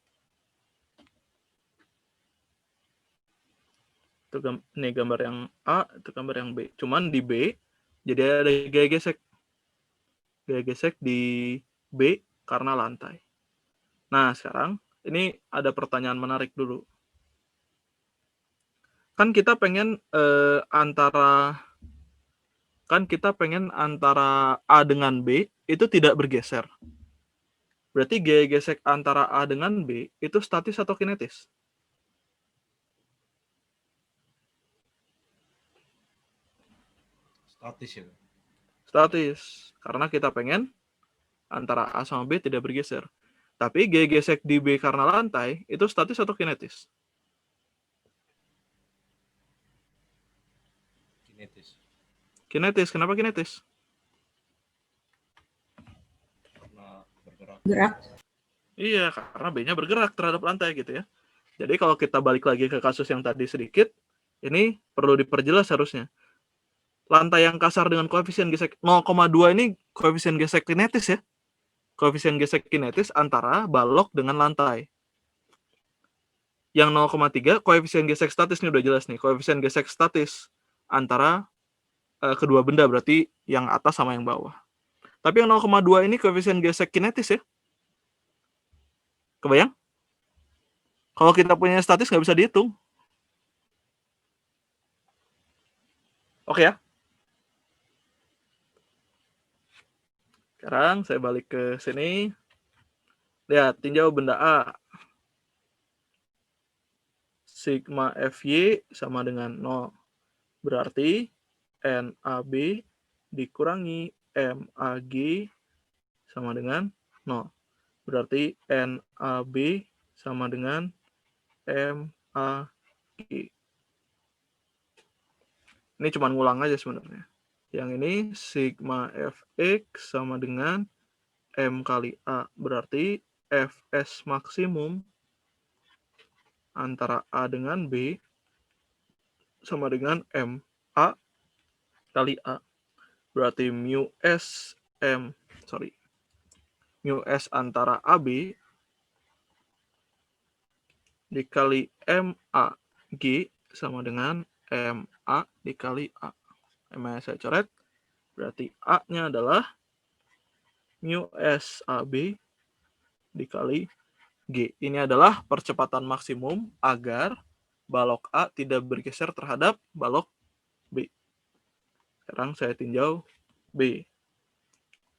Ini gambar yang A, itu gambar yang B. Cuman di B, jadi ada gaya gesek. Gaya gesek di B karena lantai. Nah, sekarang ini ada pertanyaan menarik dulu. Kan kita pengen antara A dengan B itu tidak bergeser. Berarti gaya gesek antara A dengan B itu statis atau kinetis? Statis ya. Statis. Karena kita pengen antara A sama B tidak bergeser. Tapi gaya gesek di B karena lantai itu statis atau kinetis? Kinetis. Kinetis. Kenapa kinetis? Karena bergerak. Gerak. Iya, karena B-nya bergerak terhadap lantai gitu ya. Jadi kalau kita balik lagi ke kasus yang tadi sedikit, ini perlu diperjelas harusnya. Lantai yang kasar dengan koefisien gesek 0,2 ini koefisien gesek kinetis ya. Koefisien gesek kinetis antara balok dengan lantai. Yang 0,3 koefisien gesek statis ini udah jelas nih. Koefisien gesek statis antara kedua benda, berarti yang atas sama yang bawah. Tapi yang 0,2 ini koefisien gesek kinetis ya. Kebayang? Kalau kita punya statis nggak bisa dihitung. Oke ya. Sekarang saya balik ke sini. Lihat, tinjau benda A. Sigma Fy sama dengan 0. Berarti NAB dikurangi MAG sama dengan 0. Berarti NAB sama dengan MAG. Ini cuma ngulang aja sebenarnya. Yang ini sigma Fx sama dengan M kali A. Berarti Fs maksimum antara A dengan B sama dengan MA kali A. Berarti mu S antara AB dikali MAG sama dengan MA dikali A. MA saya coret. Berarti A-nya adalah mu S AB dikali G. Ini adalah percepatan maksimum agar balok A tidak bergeser terhadap balok B. Sekarang saya tinjau B.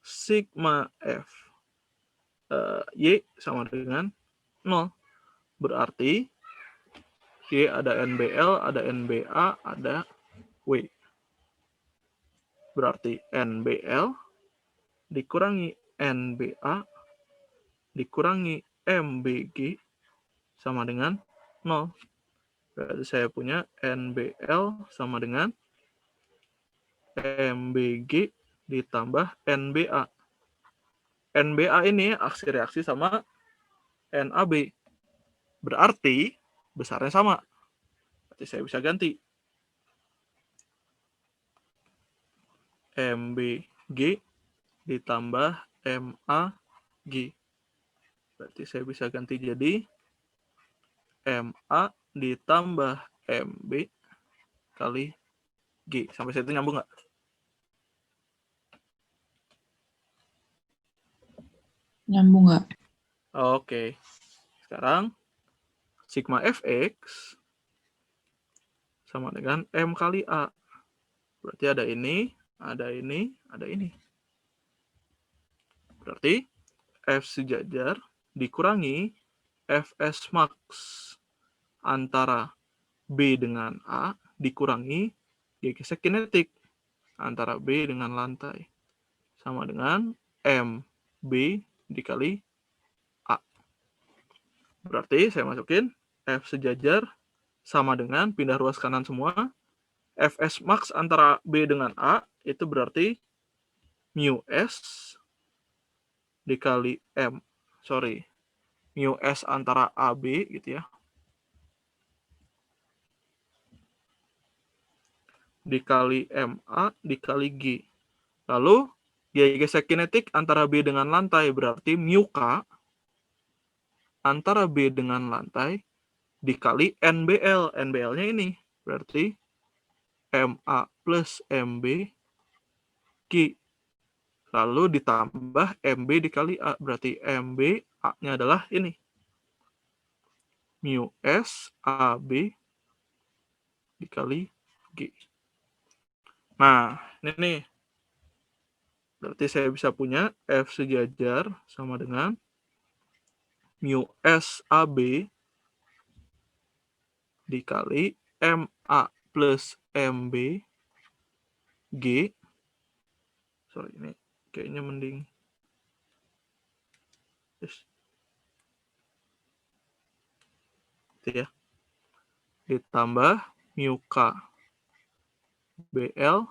Sigma F Y sama dengan 0. Berarti Y ada NBL, ada NBA, ada W. Berarti NBL dikurangi NBA dikurangi MBG sama dengan 0. Berarti saya punya NBL sama dengan MBG ditambah NBA. NBA ini aksi reaksi sama NAB. Berarti besarnya sama. Berarti saya bisa ganti. MBG ditambah MAG. Berarti saya bisa ganti jadi MA ditambah MB kali G. Sampai situ nyambung nggak? Nyambung nggak? Oke. Sekarang sigma Fx sama dengan M kali A. Berarti ada ini, ada ini, ada ini. Berarti F sejajar dikurangi Fs max antara B dengan A dikurangi G gesek kinetik antara B dengan lantai. Sama dengan MB dikali A. Berarti saya masukin F sejajar sama dengan pindah ruas kanan semua. Fs max antara B dengan A itu berarti mu S dikali mu S antara AB gitu ya. Dikali MA dikali G. Lalu Gaya gesek kinetik antara B dengan lantai berarti mu K antara B dengan lantai dikali NBL. NBL-nya ini berarti MA plus MB Q. Lalu ditambah MB dikali A. Berarti MB A-nya adalah ini. Mu S AB dikali G. Nah, ini nih. Berarti saya bisa punya F sejajar sama dengan mu S AB dikali MA plus MB G. Sorry, ini kayaknya mending. Itu ya. Ditambah mu K BL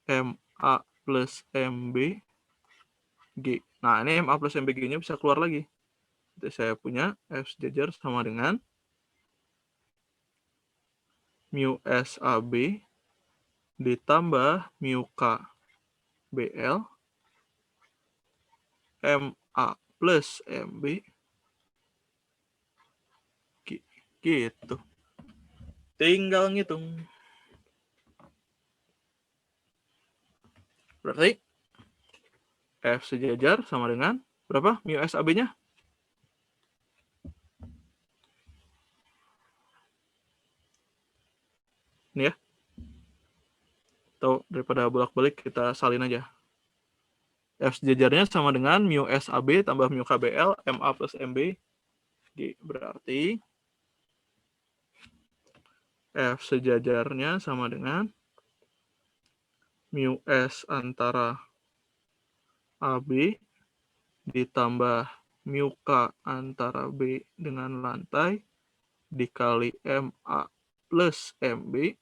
MA plus MB G. Nah, ini MA plus MB G-nya bisa keluar lagi. Jadi saya punya F sejajar sama dengan mu SAB ditambah mu K BL MA plus MB gitu. Tinggal ngitung. Berarti F sejajar sama dengan berapa mu SAB-nya? Ini ya. Atau daripada bolak-balik kita salin aja. F sejajarnya sama dengan mu SAB tambah mu KBL MA plus MB G. Berarti F sejajarnya sama dengan mu S antara AB ditambah mu K antara B dengan lantai dikali MA plus MB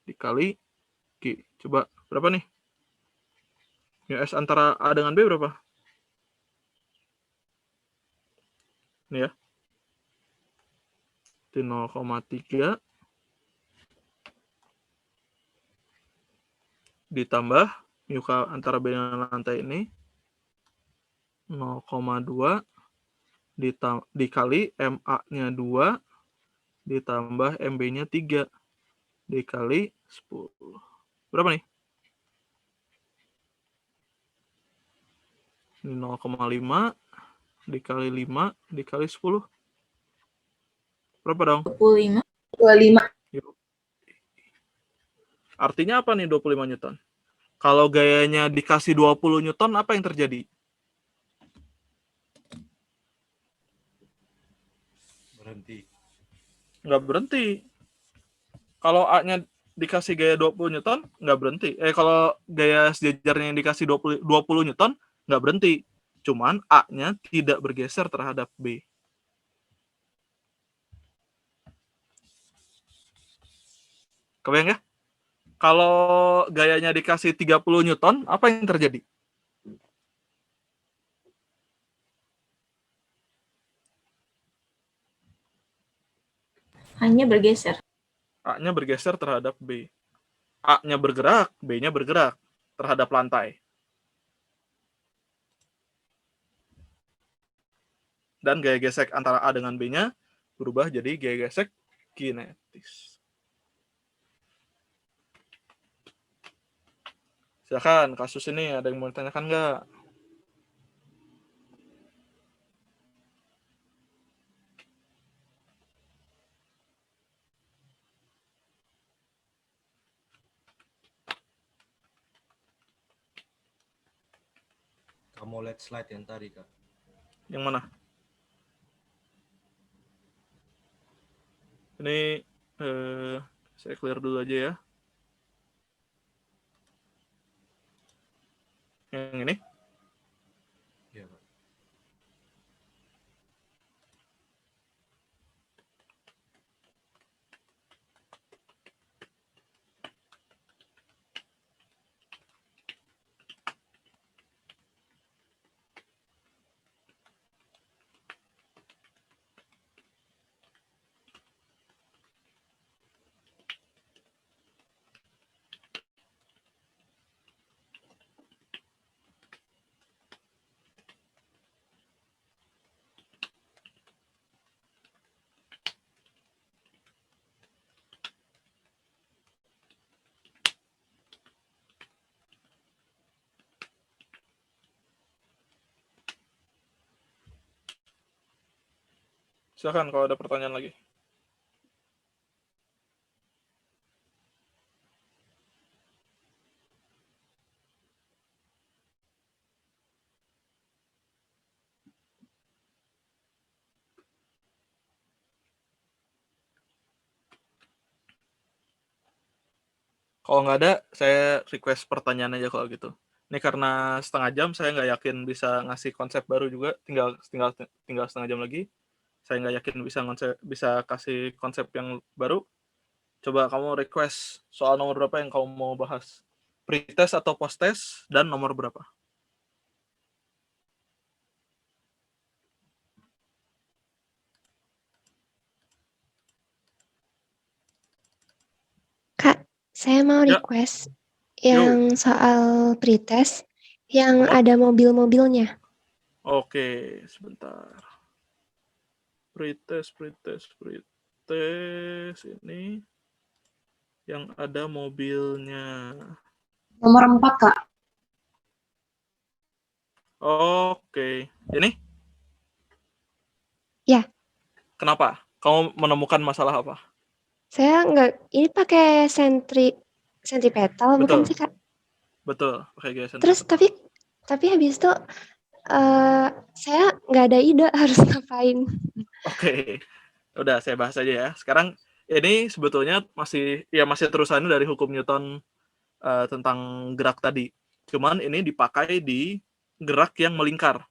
dikali G. Coba berapa nih? Mu S antara A dengan B berapa? Ini ya. 0,3 ditambah mu K antara B dengan lantai ini 0,2 dikali MA-nya 2 ditambah MB-nya 3 dikali 10. Berapa nih? Ini 0,5 dikali 5 dikali 10. Berapa dong? 25. Artinya apa nih 25 Newton? Kalau gayanya dikasih 20 Newton, apa yang terjadi? Berhenti. Nggak berhenti. Kalau A-nya dikasih gaya 20 Newton, nggak berhenti. Kalau gaya sejajarnya yang dikasih 20 Newton, nggak berhenti. Cuman A-nya tidak bergeser terhadap B. Kebayang ya? Kalau gayanya dikasih 30 Newton, apa yang terjadi? Hanya bergeser. A-nya bergeser terhadap B. A-nya bergerak, B-nya bergerak terhadap lantai. Dan gaya gesek antara A dengan B-nya berubah jadi gaya gesek kinetis. Silakan, kasus ini ada yang mau ditanyakan nggak? Kamu lihat slide yang tadi, Kak. Yang mana? Ini saya clear dulu aja ya. Yang ini? Iya, Pak. Silakan kalau ada pertanyaan lagi. Kalau nggak ada, saya request pertanyaan aja kalau gitu. Ini karena setengah jam, saya nggak yakin bisa ngasih konsep baru juga. Tinggal setengah jam lagi. Saya nggak yakin bisa kasih konsep yang baru. Coba kamu request soal nomor berapa yang kamu mau bahas. Pretest atau post-test, dan nomor berapa. Kak, saya mau Ya. request yang soal pretest yang ada mobil-mobilnya. Oke, sebentar. Pretest ini yang ada mobilnya. Nomor 4, Kak. Oke. Ini? Ya. Kenapa? Kamu menemukan masalah apa? Saya ini pakai sentripetal bukan sih, Kak? Betul, pakai gaya sentripetal. Terus tapi habis itu saya nggak ada ide harus ngapain. Oke. Udah, saya bahas aja ya. Sekarang ini sebetulnya masih terusannya dari hukum Newton tentang gerak tadi. Cuman ini dipakai di gerak yang melingkar.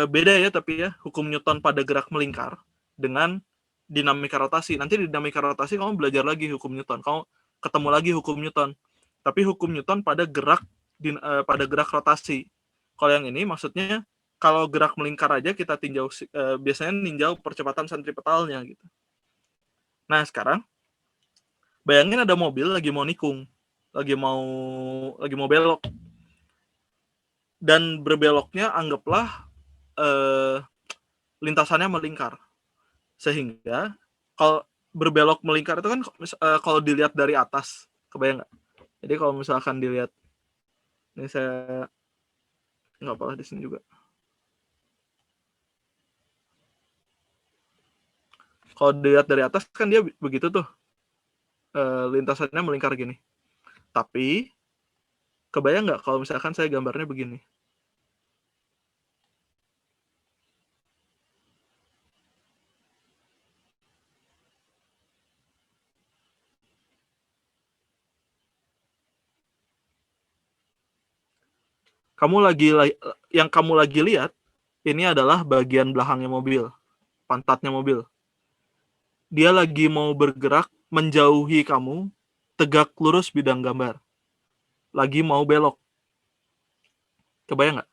Beda ya tapi ya, hukum Newton pada gerak melingkar dengan dinamika rotasi. Nanti di dinamika rotasi kamu belajar lagi hukum Newton. Kamu ketemu lagi hukum Newton. Tapi hukum Newton pada gerak rotasi. Kalau yang ini maksudnya kalau gerak melingkar aja kita tinjau biasanya ninjau percepatan sentripetalnya gitu. Nah, sekarang bayangin ada mobil lagi mau nikung, lagi mau belok. Dan berbeloknya anggaplah lintasannya melingkar. Sehingga kalau berbelok melingkar itu kan kalau dilihat dari atas, kebayang nggak? Jadi kalau misalkan dilihat, ini saya nggak apa-apa di sini juga. Kalau dilihat dari atas kan dia begitu tuh, lintasannya melingkar gini. Tapi kebayang nggak kalau misalkan saya gambarnya begini? Yang kamu lagi lihat ini adalah bagian belakangnya mobil, pantatnya mobil. Dia lagi mau bergerak menjauhi kamu, tegak lurus bidang gambar. Lagi mau belok. Kebayang nggak?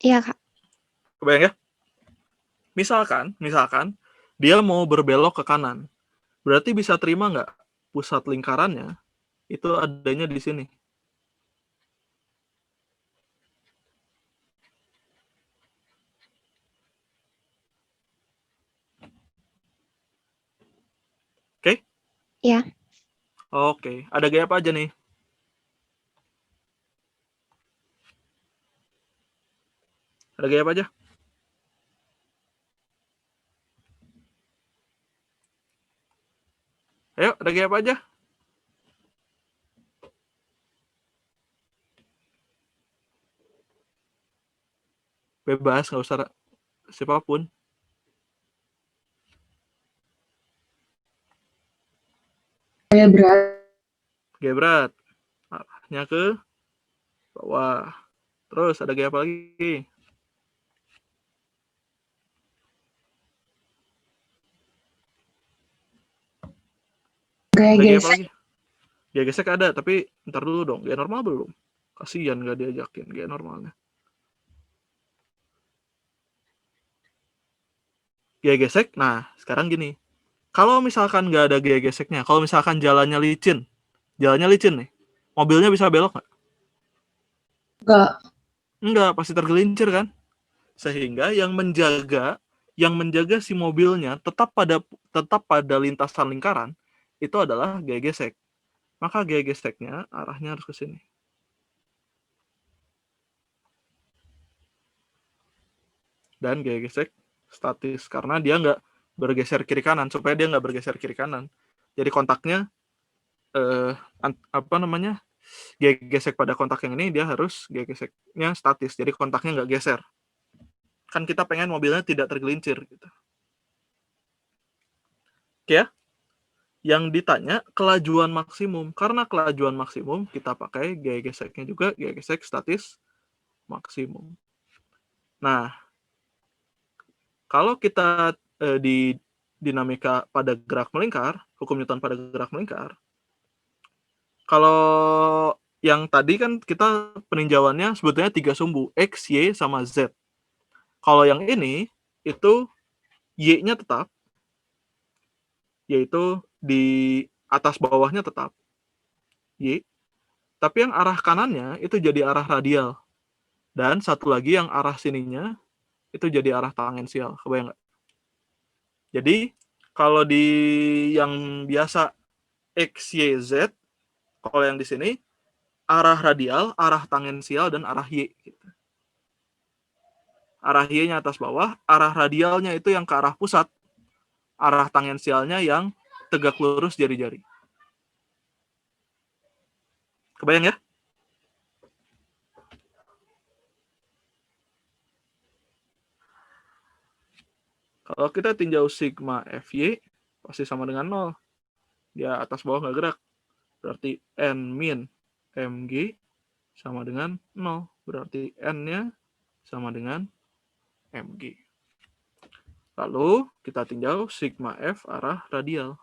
Iya, Kak. Kebayang ya? Misalkan dia mau berbelok ke kanan. Berarti bisa terima nggak pusat lingkarannya itu adanya di sini. Oke? Iya. Oke. Ada gaya apa aja nih? Ada gaya apa aja? Ayo, ada gaya apa aja? Bebas, nggak usah siapapun. Gaya berat. Gaya berat. Arahnya ke bawah. Terus ada gaya apa lagi? Gaya gesek. Apa lagi? Gaya gesek ada, tapi ntar dulu dong. Gaya normal belum? Kasian nggak diajakin gaya normalnya. Gaya gesek, nah sekarang gini. Kalau misalkan nggak ada gaya geseknya, kalau misalkan jalannya licin nih, mobilnya bisa belok nggak? Enggak, pasti tergelincir kan? Sehingga yang menjaga si mobilnya tetap pada lintasan lingkaran itu adalah gaya gesek. Maka gaya geseknya arahnya harus ke sini. dan gaya gesek statis karena dia nggak bergeser kiri kanan. Supaya dia nggak bergeser kiri kanan, jadi kontaknya gaya gesek pada kontak yang ini dia harus gaya geseknya statis, jadi kontaknya nggak geser. Kan kita pengen mobilnya tidak tergelincir gitu. Oke ya. Yang ditanya kelajuan maksimum. Karena kelajuan maksimum kita pakai gaya geseknya juga gaya gesek statis maksimum. Nah, kalau kita di dinamika pada gerak melingkar, hukum Newton pada gerak melingkar, kalau yang tadi kan kita peninjauannya sebetulnya 3 sumbu, X, Y, sama Z. Kalau yang ini, itu Y-nya tetap, yaitu di atas bawahnya tetap, Y. Tapi yang arah kanannya itu jadi arah radial. Dan satu lagi yang arah sininya itu jadi arah tangensial. Kebayang nggak? Jadi, kalau di yang biasa X, Y, Z, kalau yang di sini, arah radial, arah tangensial, dan arah Y. Gitu. Arah Y-nya atas bawah, arah radialnya itu yang ke arah pusat, arah tangensialnya yang tegak lurus jari-jari. Kebayang ya? Kalau kita tinjau sigma Fy, pasti sama dengan 0. Dia atas bawah nggak gerak. Berarti N min Mg sama dengan 0. Berarti N-nya sama dengan Mg. Lalu kita tinjau sigma F arah radial.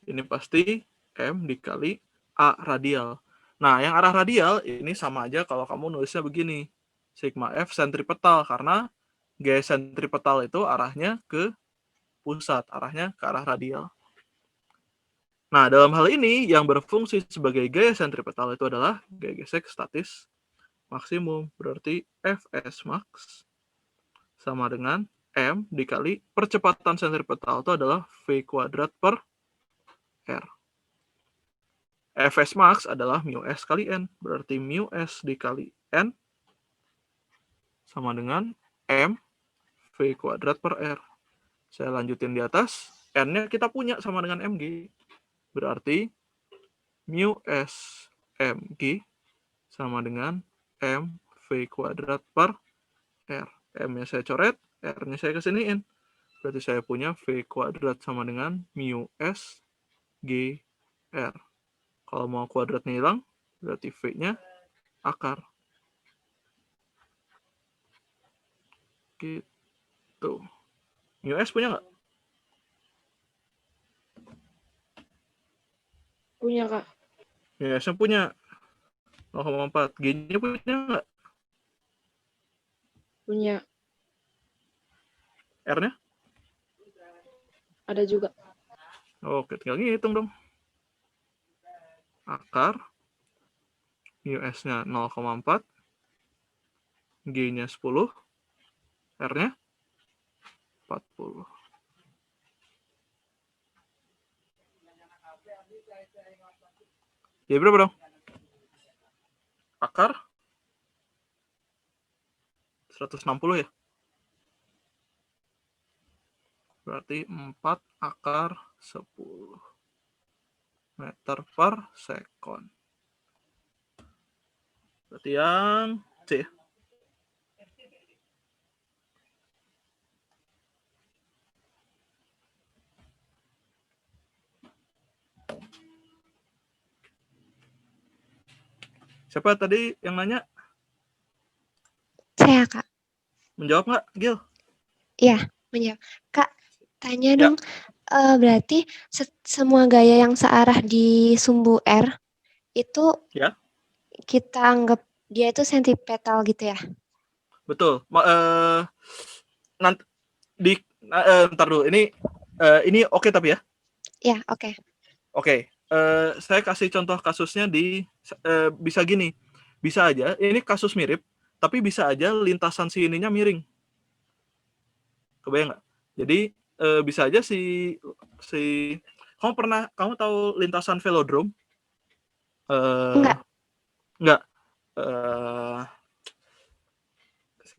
Ini pasti M dikali A radial. Nah, yang arah radial ini sama aja kalau kamu nulisnya begini. Sigma F sentripetal, karena gaya sentripetal itu arahnya ke pusat, arahnya ke arah radial. Nah, dalam hal ini yang berfungsi sebagai gaya sentripetal itu adalah gaya gesek statis maksimum. Berarti Fs max sama dengan M dikali percepatan sentripetal itu adalah V kuadrat per R. Fs max adalah mu S kali N. Berarti mu S dikali N sama dengan M V kuadrat per R. Saya lanjutin di atas. N-nya kita punya sama dengan Mg. Berarti mu S Mg sama dengan M V kuadrat per R. M-nya saya coret, R-nya saya kesiniin. Berarti saya punya V kuadrat sama dengan mu S G R. Kalau mau kuadratnya hilang, berarti V-nya akar. Gitu. Mu S punya nggak? Punya, Kak. Mu S-nya punya 0,4. G-nya punya nggak? Punya. R-nya? Ada juga. Oke, tinggal ngitung dong. Akar. Mu S-nya 0,4. G-nya 10. R-nya 40. Jadi berapa dong? Akar 160 ya? Berarti 4 akar 10 meter per sekon. Berarti yang C ya? Siapa tadi yang nanya? Saya, Kak. Menjawab nggak, Gil? Iya, menjawab. Kak, tanya dong, berarti semua gaya yang searah di sumbu R itu Ya. kita anggap dia itu sentripetal gitu ya? Betul. Ntar dulu. Ini oke tapi ya? Ya, oke. Oke. Saya kasih contoh kasusnya bisa gini. Bisa aja, ini kasus mirip, tapi bisa aja lintasan si ininya miring. Kebayang nggak? Jadi bisa aja si kamu tahu lintasan velodrome? Enggak. Enggak.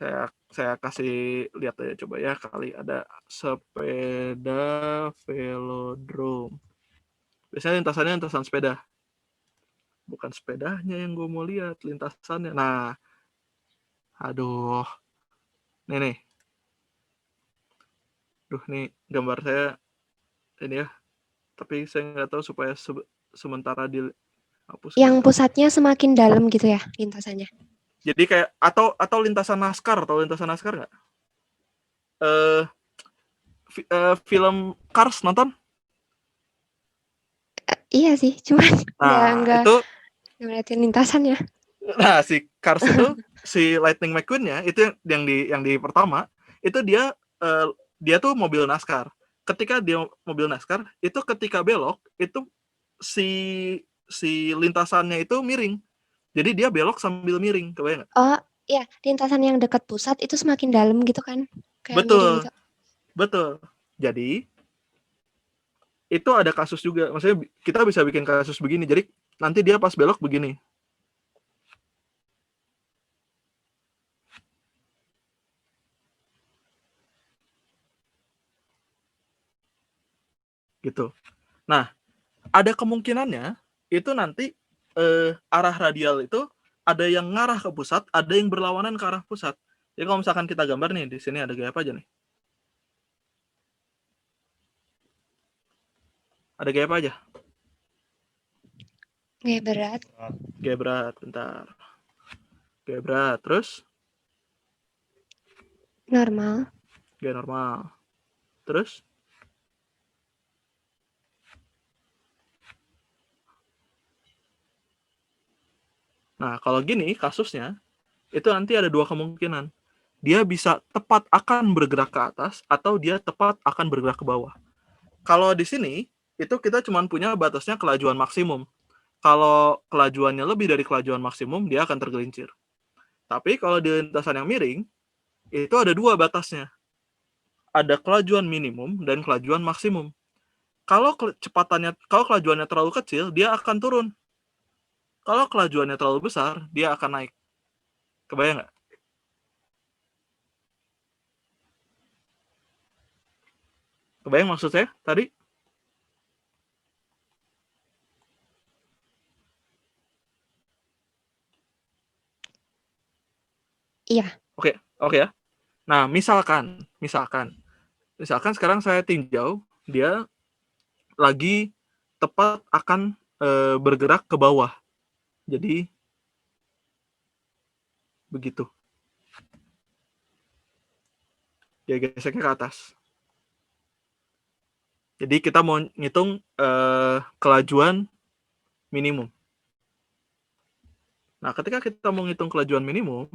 Saya kasih lihat aja coba ya, kali ada sepeda velodrome. Biasanya lintasan sepeda. Bukan sepedanya yang gue mau lihat, lintasannya. Nah, aduh. Nih. Duh, nih gambar saya ini ya. Tapi saya nggak tahu supaya sementara dihapus. Yang pusatnya semakin dalam gitu ya lintasannya. Jadi kayak atau lintasan NASCAR, atau lintasan NASCAR nggak? Film Cars nonton? Iya sih, cuman nggak itu ngeliatin lintasannya. Nah, si Cars itu si Lightning McQueen-nya itu yang di pertama, itu dia tuh mobil NASCAR. Ketika dia mobil NASCAR, itu ketika belok itu si lintasannya itu miring. Jadi dia belok sambil miring, kebayang nggak? Oh, iya, lintasan yang dekat pusat itu semakin dalam gitu kan? Kayak miring gitu. Betul. Jadi itu ada kasus juga. Maksudnya kita bisa bikin kasus begini. Jadi nanti dia pas belok begini. Gitu. Nah, ada kemungkinannya itu nanti arah radial itu ada yang ngarah ke pusat, ada yang berlawanan ke arah pusat. Jadi kalau misalkan kita gambar nih, di sini ada gaya apa aja nih? Ada gaya apa aja? Gaya berat. Gaya berat, bentar. Gaya berat, terus? Normal. Gaya normal. Terus? Nah, kalau gini kasusnya, itu nanti ada dua kemungkinan. Dia bisa tepat akan bergerak ke atas, atau dia tepat akan bergerak ke bawah. Kalau di sini, itu kita cuma punya batasnya kelajuan maksimum. Kalau kelajuannya lebih dari kelajuan maksimum, dia akan tergelincir. Tapi kalau di lintasan yang miring, itu ada dua batasnya. Ada kelajuan minimum dan kelajuan maksimum. Kalau kelajuannya terlalu kecil, dia akan turun. Kalau kelajuannya terlalu besar, dia akan naik. Kebayang nggak? Kebayang maksud saya tadi? Iya. Oke ya. Nah, misalkan sekarang saya tinjau, dia lagi tepat akan bergerak ke bawah. Jadi begitu. Dia geseknya ke atas. Jadi kita mau ngitung kelajuan minimum. Nah, ketika kita mau ngitung kelajuan minimum,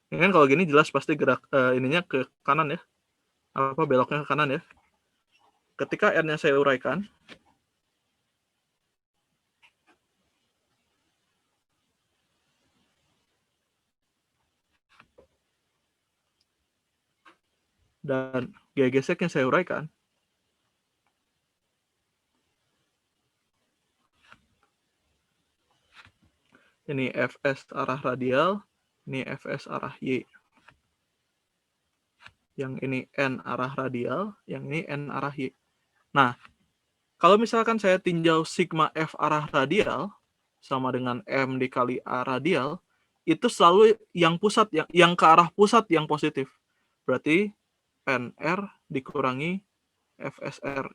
ini kan kalau gini jelas pasti gerak ininya ke kanan ya. Apa beloknya ke kanan ya. Ketika R-nya saya uraikan, dan gaya gesek yang saya uraikan, ini Fs arah radial, ini Fs arah Y. Yang ini N arah radial, yang ini N arah Y. Nah, kalau misalkan saya tinjau sigma F arah radial sama dengan M dikali A radial, itu selalu yang pusat, yang ke arah pusat yang positif. Berarti NR dikurangi FSR.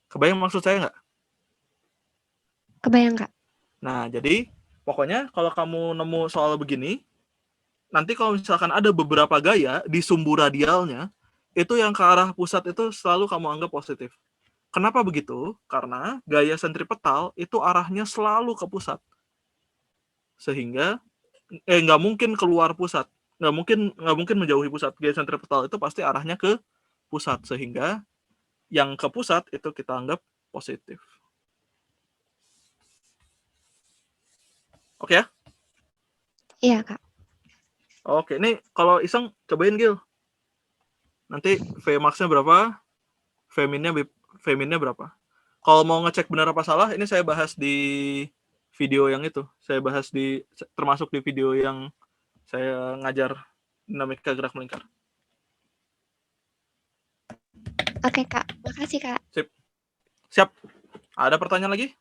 Kebayang maksud saya nggak? Kebayang, Kak. Nah, jadi pokoknya kalau kamu nemu soal begini, nanti kalau misalkan ada beberapa gaya di sumbu radialnya, itu yang ke arah pusat itu selalu kamu anggap positif. Kenapa begitu? Karena gaya sentripetal itu arahnya selalu ke pusat. Sehingga nggak mungkin keluar pusat. Nggak mungkin menjauhi pusat. Gaya sentripetal itu pasti arahnya ke pusat. Sehingga yang ke pusat itu kita anggap positif. Oke ya? Iya, Kak. Oke, ini kalau iseng cobain Gil. Nanti V max-nya berapa? Feminnya berapa. Kalau mau ngecek benar apa salah, ini saya bahas di video yang itu. Saya bahas termasuk di video yang saya ngajar dinamika gerak melingkar. Oke, Kak. Makasih, Kak. Siap. Ada pertanyaan lagi?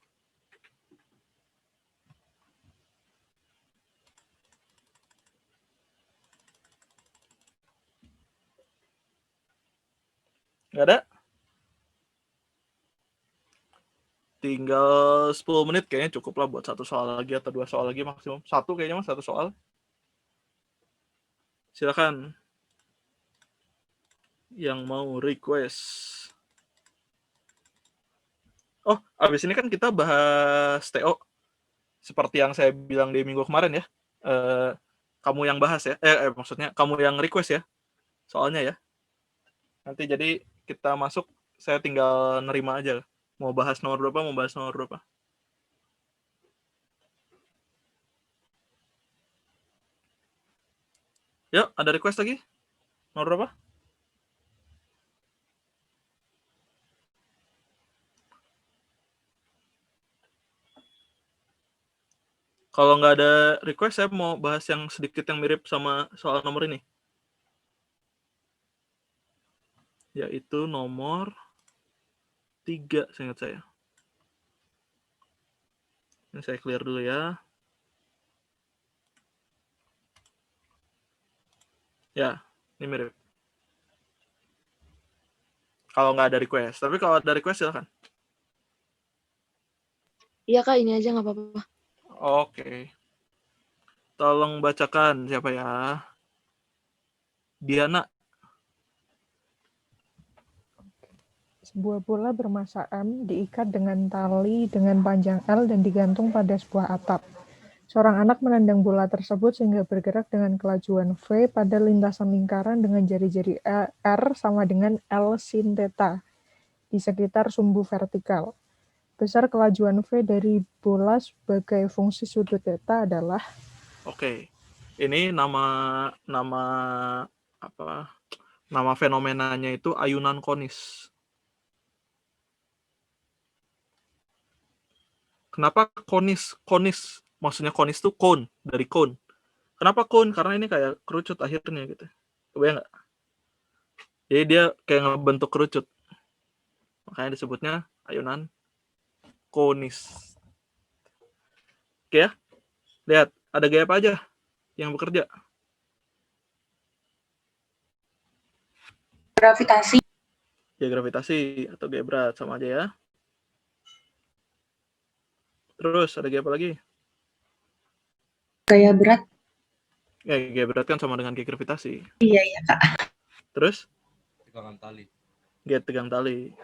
Nggak ada? Tinggal 10 menit kayaknya cukup lah buat 1 soal lagi atau 2 soal lagi maksimum. 1 kayaknya mas, 1 soal. Silakan. Yang mau request. Oh, abis ini kan kita bahas TO. Seperti yang saya bilang di minggu kemarin ya. Kamu yang bahas ya. Maksudnya kamu yang request ya. Soalnya ya. Nanti jadi kita masuk, saya tinggal nerima aja. Mau bahas nomor berapa, mau bahas nomor berapa. Yuk, ada request lagi? Nomor berapa? Kalau nggak ada request, saya mau bahas yang sedikit yang mirip sama soal nomor ini. Yaitu nomor 3, seingat saya. Ini saya clear dulu ya. Ya, ini mirip. Kalau nggak ada request. Tapi kalau ada request, silakan. Iya Kak, ini aja nggak apa-apa. Oke. Tolong bacakan siapa ya? Diana. Sebuah bola bermassa M diikat dengan tali dengan panjang L dan digantung pada sebuah atap. Seorang anak menendang bola tersebut sehingga bergerak dengan kelajuan V pada lintasan lingkaran dengan jari-jari R sama dengan L sin theta di sekitar sumbu vertikal. Besar kelajuan V dari bola sebagai fungsi sudut theta adalah. Oke. Ini nama fenomenanya itu ayunan konis. Kenapa konis? Konis, maksudnya konis itu cone, dari cone. Kenapa cone? Karena ini kayak kerucut akhirnya gitu. Kebayang nggak? Jadi dia kayak ngebentuk kerucut. Makanya disebutnya ayunan konis. Oke ya? Lihat, ada gaya apa aja yang bekerja? Gravitasi. Gaya gravitasi atau gaya berat, sama aja ya. Terus ada gaya apa lagi? Gaya berat. Gaya berat kan sama dengan gaya gravitasi. Iya, Kak. Terus? Tegangan tali. Gaya tegang tali.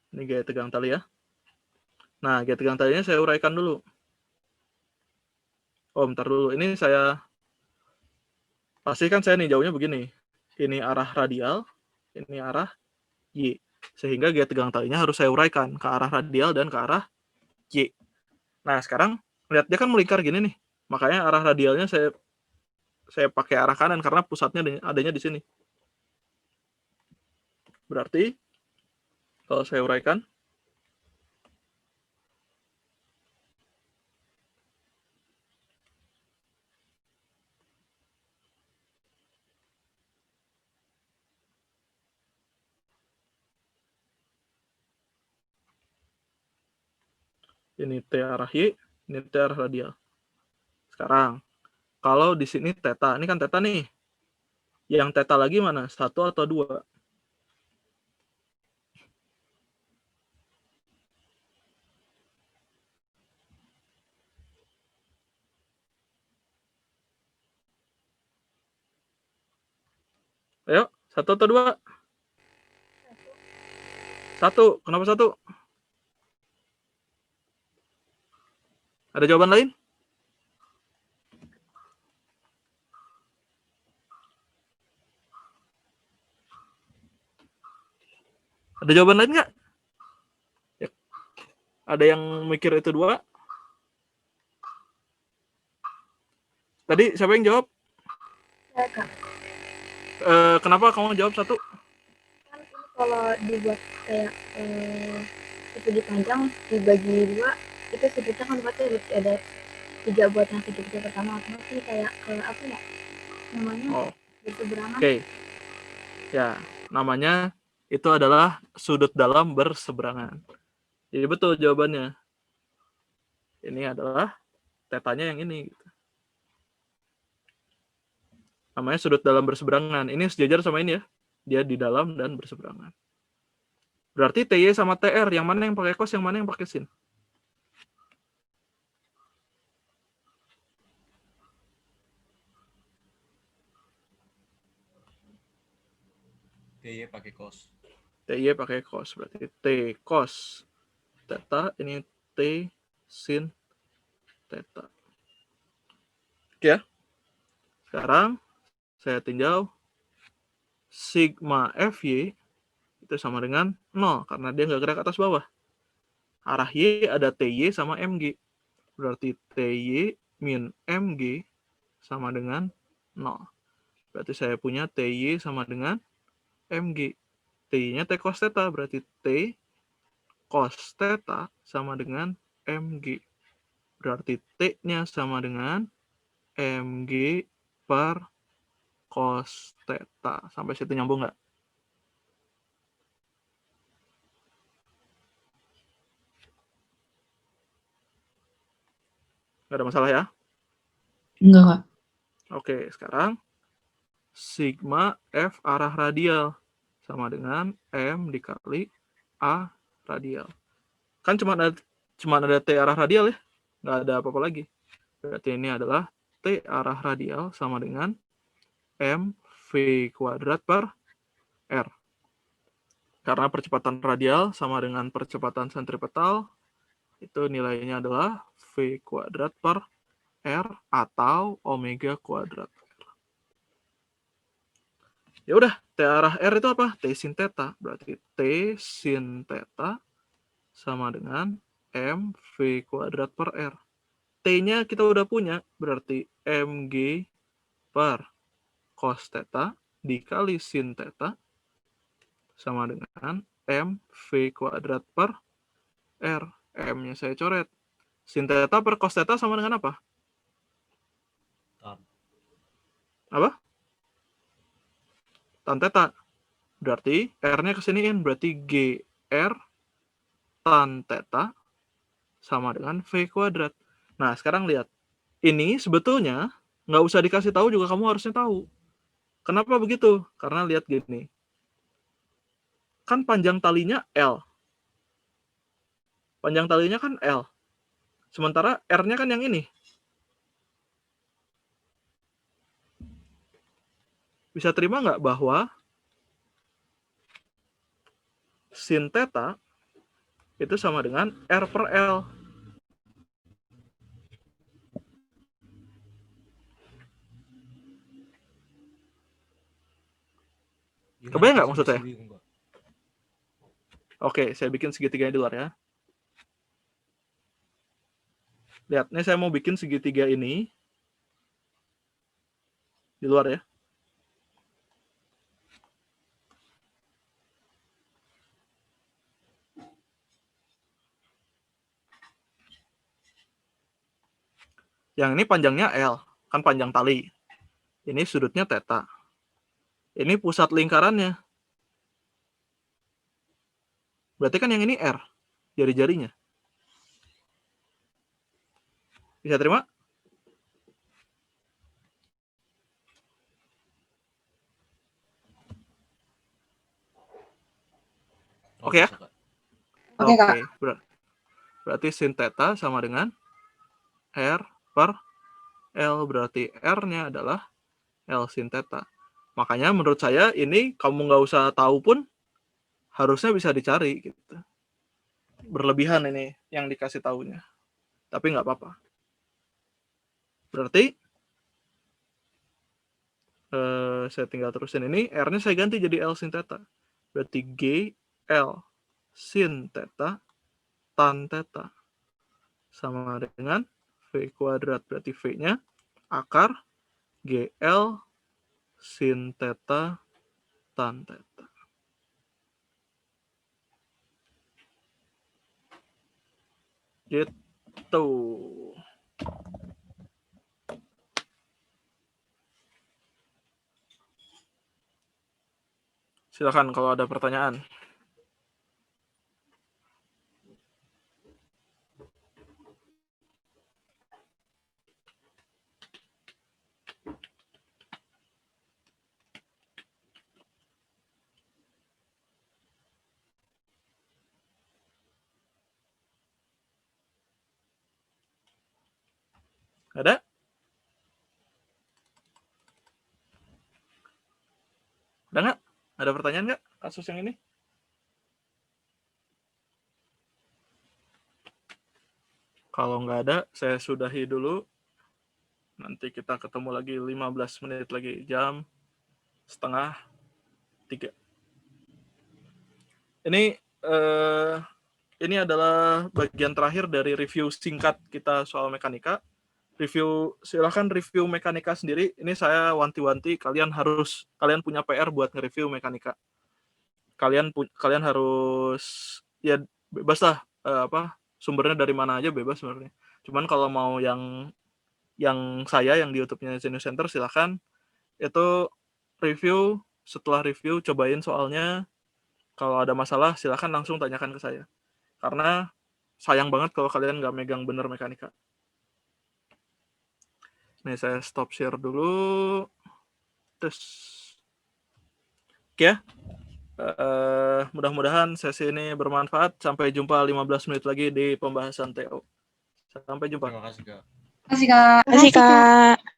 Ini gaya tegang tali ya. Nah, gaya tegang talinya saya uraikan dulu. Oh, bentar dulu. Ini saya pastikan saya nih jauhnya begini. Ini arah radial, ini arah Y. Sehingga gaya tegang talinya harus saya uraikan ke arah radial dan ke arah Y. Nah, sekarang lihat dia kan melingkar gini nih. Makanya arah radialnya saya pakai arah kanan karena pusatnya adanya di sini. Berarti kalau saya uraikan, ini T arah Y, ini T arah radial. Sekarang, kalau di sini theta, ini kan theta nih. Yang theta lagi mana? 1 atau 2? Ayo, 1 atau 2? 1. Kenapa 1? Ada jawaban lain? Ada jawaban lain nggak? Ya. Ada yang mikir itu 2? Tadi siapa yang jawab? Kak. Kenapa kamu jawab 1? Kan ini kalau dibuat kayak persegi panjang dibagi 2, itu sudutnya kan berarti ada 3 buat yang segitiga pertama, otomatis kayak apa ya namanya, berseberangan. Oke. Ya, namanya itu adalah sudut dalam berseberangan. Jadi betul jawabannya. Ini adalah tetanya yang ini. Namanya sudut dalam berseberangan. Ini sejajar sama ini ya. Dia di dalam dan berseberangan. Berarti TY sama TR, yang mana yang pakai cos, yang mana yang pakai sin? TY pakai cos. TY pakai cos, berarti T cos theta, ini T sin theta. Oke ya. Sekarang saya tinjau sigma FY itu sama dengan 0, karena dia nggak gerak atas bawah. Arah Y ada TY sama MG. Berarti TY min MG sama dengan 0. Berarti saya punya TY sama dengan MG. T-nya T cos theta, berarti T cos theta sama dengan MG. Berarti T-nya sama dengan MG per cos theta. Sampai situ nyambung nggak? Nggak ada masalah ya? Enggak, Kak. Oke, sekarang sigma F arah radial sama dengan M dikali A radial. Kan cuma ada T arah radial ya? Nggak ada apa-apa lagi. Berarti ini adalah T arah radial sama dengan M V kuadrat per R. Karena percepatan radial sama dengan percepatan sentripetal, itu nilainya adalah V kuadrat per R atau omega kuadrat. Ya udah, T arah R itu apa? T sin theta. Berarti T sin theta sama dengan M V kuadrat per R. T-nya kita udah punya, berarti MG per cos theta dikali sin theta sama dengan M V kuadrat per R. M-nya saya coret. Sin theta per cos theta sama dengan apa? Apa? Tan theta. Berarti R-nya kesiniin. Berarti GR tan theta sama dengan V kuadrat. Nah, sekarang lihat. Ini sebetulnya nggak usah dikasih tahu juga kamu harusnya tahu. Kenapa begitu? Karena lihat gini. Kan panjang talinya L. Panjang talinya kan L. Sementara R-nya kan yang ini. Bisa terima nggak bahwa sin theta itu sama dengan R per L? Kebayang nggak maksud saya? Oke, saya bikin segitiganya di luar ya. Lihat, ini saya mau bikin segitiga ini di luar ya. Yang ini panjangnya L, kan panjang tali. Ini sudutnya theta. Ini pusat lingkarannya. Berarti kan yang ini R, jari-jarinya. Bisa terima? Oke ya? Oke, Kak. Berarti sin theta sama dengan R per L. Berarti R-nya adalah L sin theta. Makanya menurut saya ini kamu nggak usah tahu pun harusnya bisa dicari gitu. Berlebihan ini yang dikasih tahunya. Tapi nggak apa-apa. Berarti saya tinggal terusin ini. R-nya saya ganti jadi L sin theta. Berarti G L sin theta tan theta sama dengan V kuadrat. Berarti V-nya akar GL sin theta tan theta. Gitu. Silakan kalau ada pertanyaan. Ada? Ada nggak? Ada pertanyaan nggak kasus yang ini? Kalau nggak ada, saya sudahi dulu. Nanti kita ketemu lagi 15 menit lagi, jam setengah 3. Ini adalah bagian terakhir dari review singkat kita soal mekanika. Silahkan review mekanika sendiri. Ini saya wanti-wanti, kalian punya PR buat nge-review mekanika. Kalian harus, ya bebas lah, sumbernya dari mana aja bebas sebenarnya. Cuman kalau mau yang saya yang di YouTube-nya Zenius Center, silahkan itu review. Setelah review cobain soalnya. Kalau ada masalah silahkan langsung tanyakan ke saya. Karena sayang banget kalau kalian nggak megang bener mekanika. Nih saya stop share dulu. Terus oke ya. Mudah-mudahan sesi ini bermanfaat. Sampai jumpa 15 menit lagi di pembahasan TO. Sampai jumpa. Terima kasih, Kak. Terima kasih, Kak. Terima kasih, Kak.